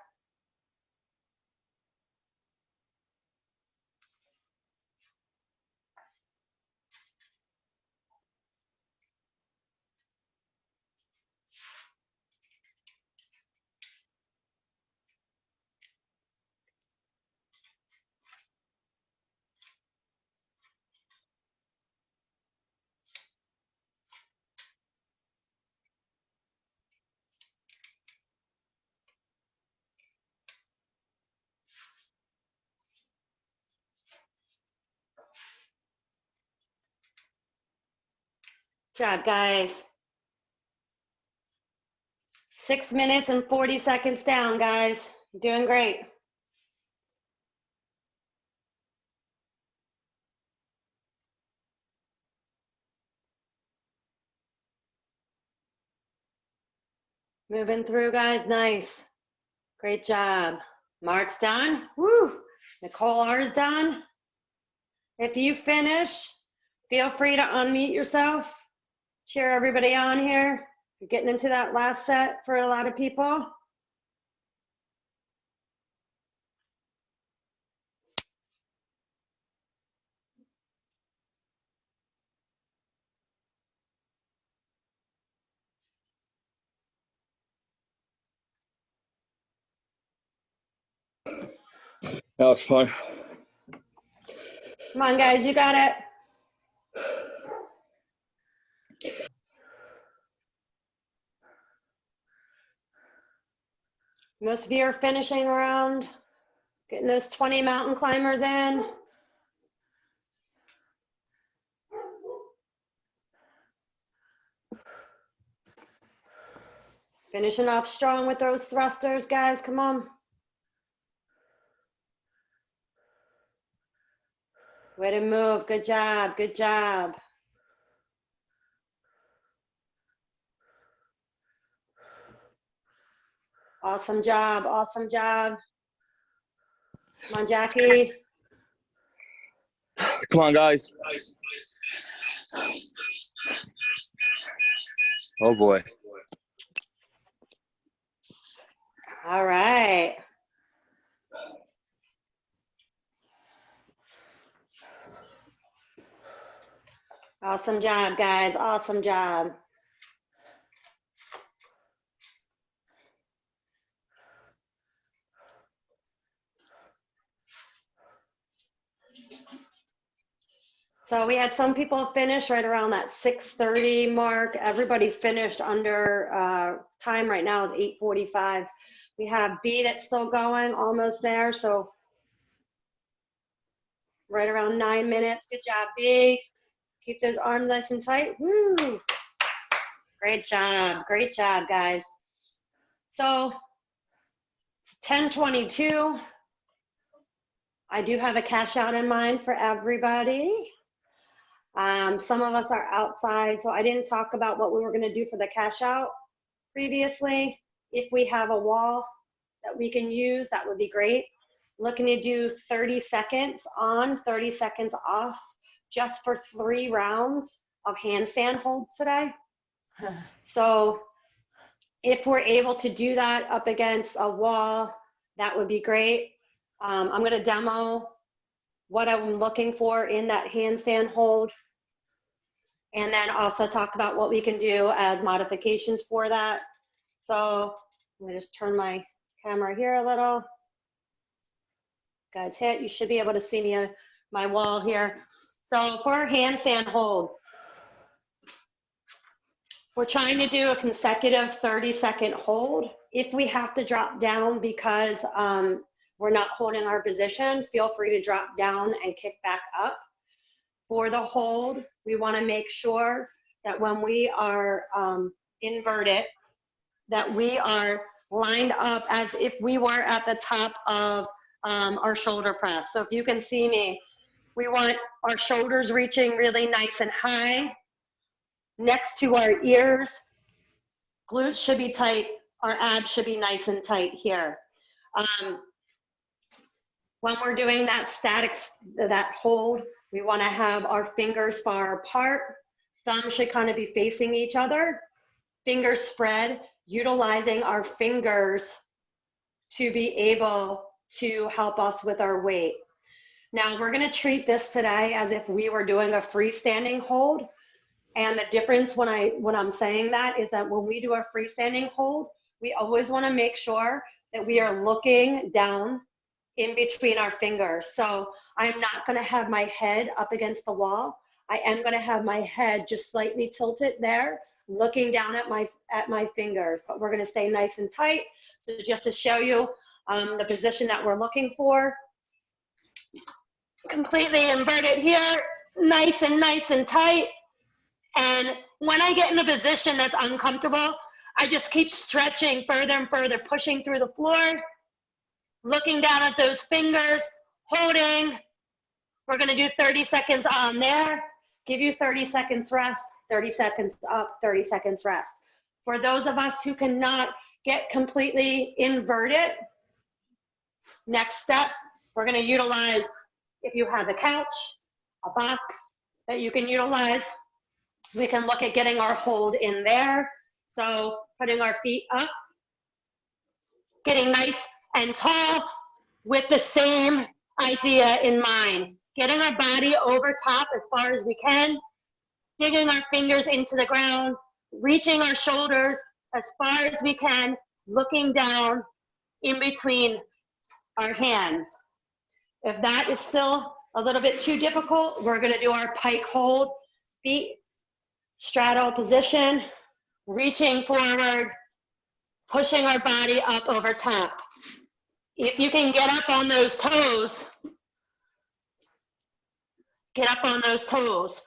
Good job, guys. 6 minutes and 40 seconds down, guys. You're doing great. Moving through, guys. Nice. Great job. Mark's done. Woo. Nicole R's done. If you finish, feel free to unmute yourself. Cheer everybody on here. You're getting into that last set for a lot of people.
That was fun.
Come on, guys, you got it. Most of you are finishing around, getting those 20 mountain climbers in. Finishing off strong with those thrusters, guys, come on. Way to move, good job, good job. Awesome job, awesome job. Come on, Jackie.
Come on, guys. Oh, boy.
All right. Awesome job, guys, awesome job. So we had some people finish right around that 6:30 mark. Everybody finished under time right now is 8:45. We have B that's still going, almost there. So right around 9 minutes. Good job, B. Keep those arms nice and tight. Woo! Great job, guys. So 10:22. I do have a cash out in mind for everybody. Some of us are outside, so I didn't talk about what we were gonna do for the cash out previously. If we have a wall that we can use, that would be great. Looking to do 30 seconds on, 30 seconds off, just for 3 rounds of handstand holds today. So if we're able to do that up against a wall, that would be great. I'm gonna demo what I'm looking for in that handstand hold, and then also talk about what we can do as modifications for that. So I'm gonna just turn my camera here a little. Guys, hit, you should be able to see me, my wall here. So for a handstand hold, we're trying to do a consecutive 30-second hold. If we have to drop down because we're not holding our position, feel free to drop down and kick back up. For the hold, we want to make sure that when we are inverted, that we are lined up as if we were at the top of our shoulder press. So if you can see me, we want our shoulders reaching really nice and high next to our ears. Glutes should be tight. Our abs should be nice and tight here. When we're doing that static, that hold, we want to have our fingers far apart. Thumbs should kind of be facing each other. Fingers spread, utilizing our fingers to be able to help us with our weight. Now we're going to treat this today as if we were doing a freestanding hold. And the difference when I'm saying that is that when we do a freestanding hold, we always want to make sure that we are looking down in between our fingers. So I'm not going to have my head up against the wall. I am going to have my head just slightly tilted there, looking down at my fingers, but we're going to stay nice and tight. So just to show you the position that we're looking for, completely inverted here, nice and tight. And when I get in a position that's uncomfortable, I just keep stretching further and further, pushing through the floor, looking down at those fingers, holding. We're gonna do 30 seconds on there, give you 30 seconds rest, 30 seconds up, 30 seconds rest. For those of us who cannot get completely inverted, next step, we're gonna utilize, if you have a couch, a box that you can utilize, we can look at getting our hold in there. So putting our feet up, getting nice and tall with the same idea in mind. Getting our body over top as far as we can, digging our fingers into the ground, reaching our shoulders as far as we can, looking down in between our hands. If that is still a little bit too difficult, we're gonna do our pike hold, feet straddle position, reaching forward, pushing our body up over top. If you can get up on those toes, get up on those toes.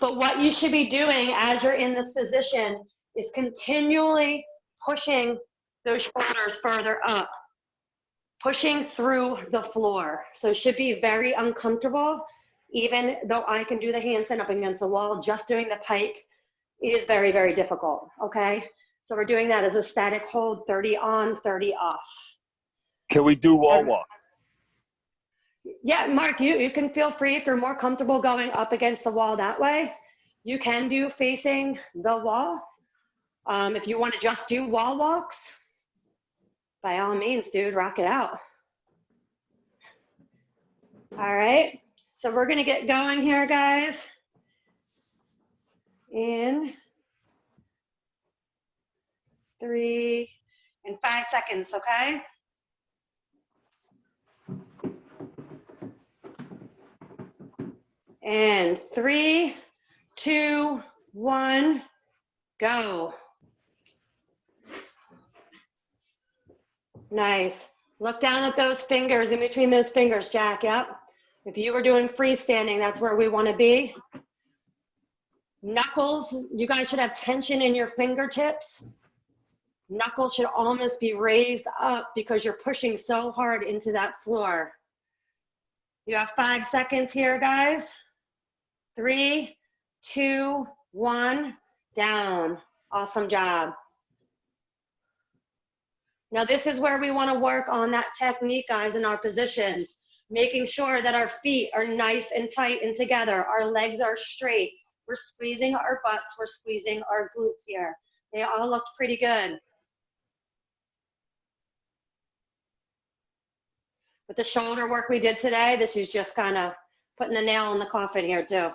But what you should be doing as you're in this position is continually pushing those shoulders further up, pushing through the floor. So it should be very uncomfortable, even though I can do the handstand up against the wall, just doing the pike is very, very difficult, okay? So we're doing that as a static hold, 30 on, 30 off.
Can we do wall walks?
Yeah, Mark, you can feel free if you're more comfortable going up against the wall that way. You can do facing the wall. If you want to just do wall walks, by all means, dude, rock it out. All right, so we're gonna get going here, guys. In 3 and 5 seconds, okay? And 3, 2, 1, go. Nice. Look down at those fingers, in between those fingers, Jack, yep. If you were doing freestanding, that's where we want to be. Knuckles, you guys should have tension in your fingertips. Knuckles should almost be raised up because you're pushing so hard into that floor. You have 5 seconds here, guys. 3, 2, 1, down. Awesome job. Now this is where we want to work on that technique, guys, in our positions, making sure that our feet are nice and tight and together. Our legs are straight. We're squeezing our butts. We're squeezing our glutes here. They all looked pretty good. With the shoulder work we did today, this is just kind of putting the nail in the coffin here too.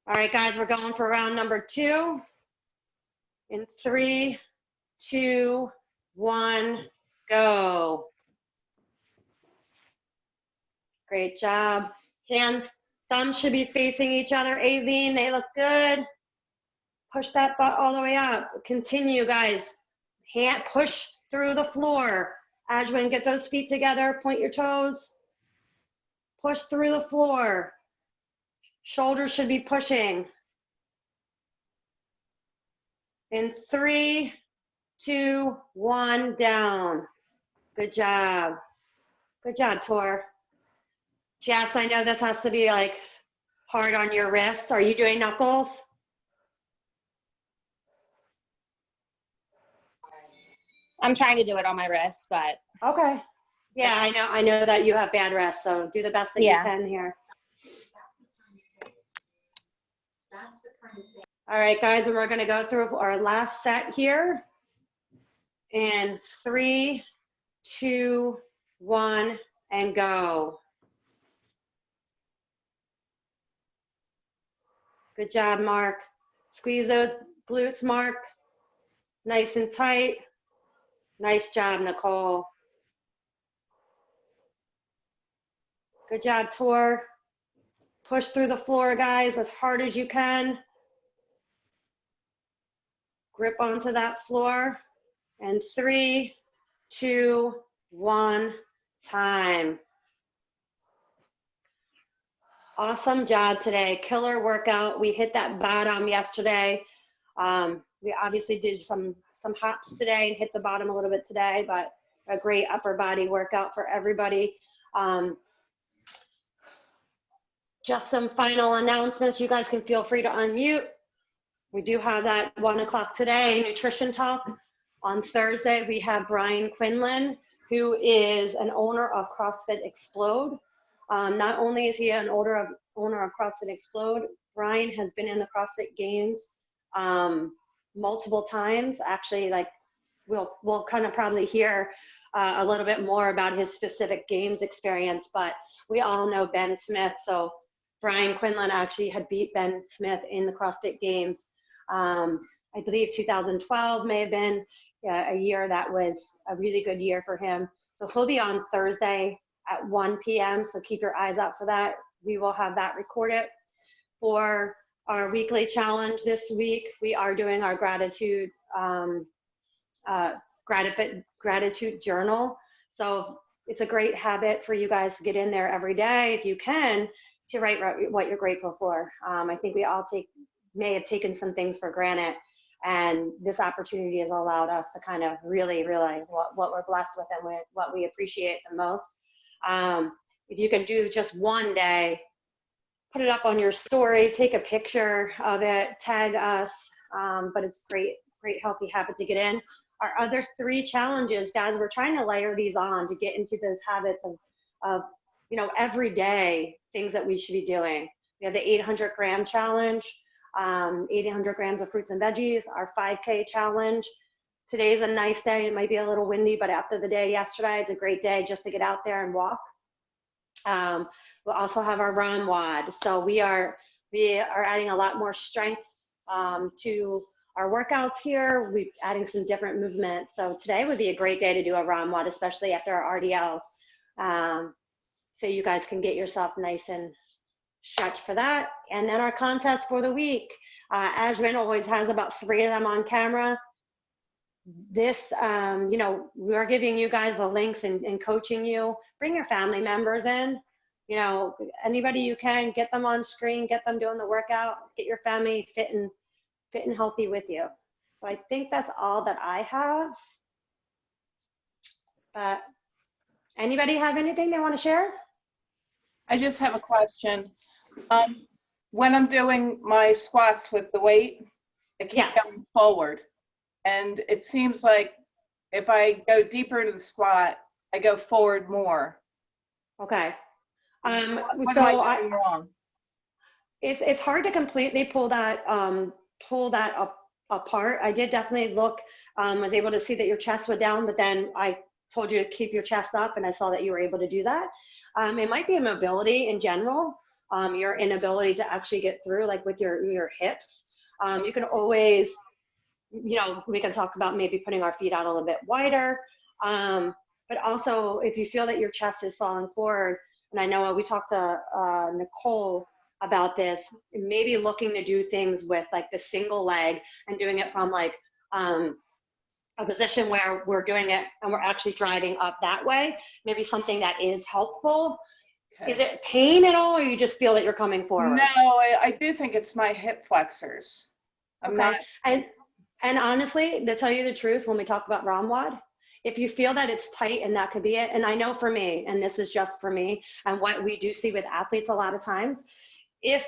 All right, guys, we're going for round number 2. In 3, 2, 1, go. Great job. Hands, thumbs should be facing each other. Aileen, they look good. Push that butt all the way up. Continue, guys. Hand, push through the floor. Ajwin, get those feet together. Point your toes. Push through the floor. Shoulders should be pushing. In 3, 2, 1, down. Good job. Good job, Tor. Jess, I know this has to be like hard on your wrists. Are you doing knuckles?
I'm trying to do it on my wrist, but.
Okay. Yeah, I know that you have bad wrists, so do the best that you can here. All right, guys, and we're gonna go through our last set here. And 3, 2, 1, and go. Good job, Mark. Squeeze those glutes, Mark. Nice and tight. Nice job, Nicole. Good job, Tor. Push through the floor, guys, as hard as you can. Grip onto that floor. And 3, 2, 1, time. Awesome job today. Killer workout. We hit that bottom yesterday. We obviously did some hops today and hit the bottom a little bit today, but a great upper body workout for everybody. Just some final announcements. You guys can feel free to unmute. We do have that 1 o'clock today, nutrition talk. On Thursday, we have Brian Quinlan, who is an owner of CrossFit Explode. Not only is he an owner of CrossFit Explode, Brian has been in the CrossFit Games multiple times. Actually, like we'll kind of probably hear a little bit more about his specific games experience, but we all know Ben Smith. So Brian Quinlan actually had beat Ben Smith in the CrossFit Games. I believe 2012 may have been a year that was a really good year for him. So he'll be on Thursday at 1 p.m. So keep your eyes out for that. We will have that recorded. For our weekly challenge this week, we are doing our gratitude journal. So it's a great habit for you guys to get in there every day, if you can, to write what you're grateful for. I think we all may have taken some things for granted, and this opportunity has allowed us to kind of really realize what we're blessed with and what we appreciate the most. If you can do just one day, put it up on your story, take a picture of it, tag us, but it's great healthy habit to get in. Our other 3 challenges, guys, we're trying to layer these on to get into those habits of everyday things that we should be doing. We have the 800-gram challenge, 800 grams of fruits and veggies, our 5K challenge. Today's a nice day. It might be a little windy, but after the day yesterday, it's a great day just to get out there and walk. We'll also have our Homewod. So we are adding a lot more strength to our workouts here. We're adding some different movements. So today would be a great day to do a Homewod, especially after our RDLs. So you guys can get yourself nice and stretched for that. And then our contests for the week. Ajman always has about 3 of them on camera. This, we're giving you guys the links and coaching you. Bring your family members in. Anybody you can, get them on screen, get them doing the workout, get your family fit and healthy with you. So I think that's all that I have. But anybody have anything they want to share?
I just have a question. When I'm doing my squats with the weight, I keep going forward. And it seems like if I go deeper into the squat, I go forward more.
Okay.
What am I doing wrong?
It's hard to completely pull that apart. I did definitely look, was able to see that your chest went down, but then I told you to keep your chest up, and I saw that you were able to do that. It might be a mobility in general, your inability to actually get through, like with your hips. You can always, we can talk about maybe putting our feet out a little bit wider. But also, if you feel that your chest is falling forward, and I know we talked to Nicole about this, maybe looking to do things with like the single leg and doing it from like a position where we're doing it and we're actually driving up that way, maybe something that is helpful. Okay. Is it pain at all, or you just feel that you're coming forward?
No, I do think it's my hip flexors. I'm not.
And honestly, to tell you the truth, when we talk about Homewod, if you feel that it's tight and that could be it, and I know for me, and this is just for me, and what we do see with athletes a lot of times, if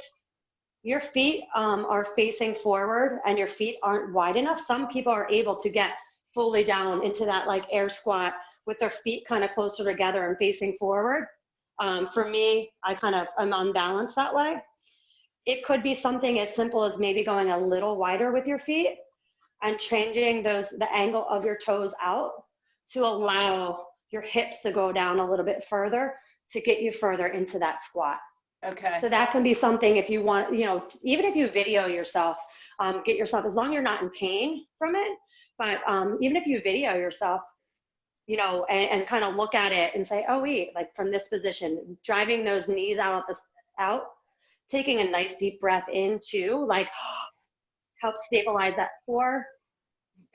your feet are facing forward and your feet aren't wide enough, some people are able to get fully down into that like air squat with their feet kind of closer together and facing forward. For me, I'm unbalanced that way. It could be something as simple as maybe going a little wider with your feet and changing the angle of your toes out to allow your hips to go down a little bit further to get you further into that squat.
Okay.
So that can be something, if you want, even if you video yourself, get yourself, as long as you're not in pain from it, but even if you video yourself, and kind of look at it and say, oh wait, like from this position, driving those knees out, taking a nice deep breath in too, like help stabilize that core.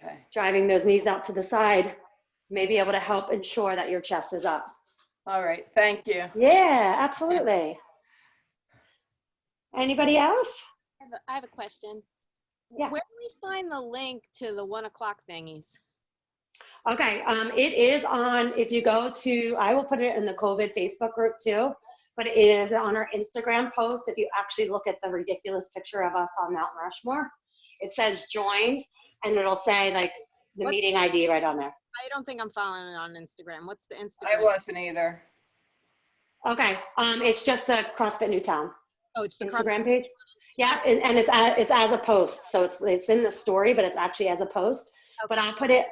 Okay. Driving those knees out to the side may be able to help ensure that your chest is up.
All right, thank you.
Yeah, absolutely. Anybody else?
I have a question.
Yeah.
Where do we find the link to the 1 o'clock thingies?
Okay, it is on, if you go to, I will put it in the COVID Facebook group too, but it is on our Instagram post. If you actually look at the ridiculous picture of us on Mount Rushmore, it says join, and it'll say like the
What's-
meeting ID right on there.
I don't think I'm following it on Instagram. What's the
I
Instagram?
wasn't either.
Okay, it's just the CrossFit Newtown
Oh, it's the
Instagram page. Yeah, and it's as a post, so it's in the story, but it's actually as a post. But I'll put it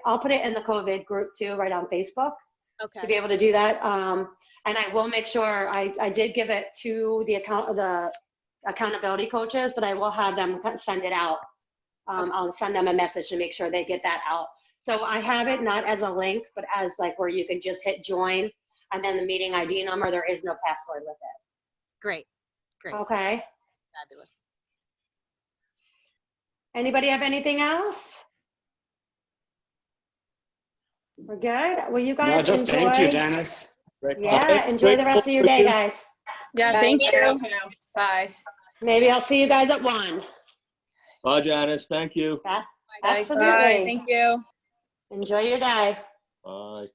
in the COVID group too, right on Facebook, to be
Okay.
able to do that. And I will make sure I did give it to the accountability coaches, but I will have them send it out. I'll send them a message to make sure they get that out. So I have it not as a link, but as like where you can just hit join and then the meeting ID number. There is no password with it.
Great. Great.
Okay.
Fabulous.
Anybody have anything else? We're good. Well, you guys
No, just
enjoy.
thank you, Janice. Great talk.
Yeah, enjoy the rest of your day, guys.
Yeah,
Thank
thank
you.
you.
too. Bye.
Maybe I'll see you guys at 1.
Bye, Janice. Thank you.
Yeah,
Bye.
absolutely.
Bye, thank you.
Enjoy your day.
Bye.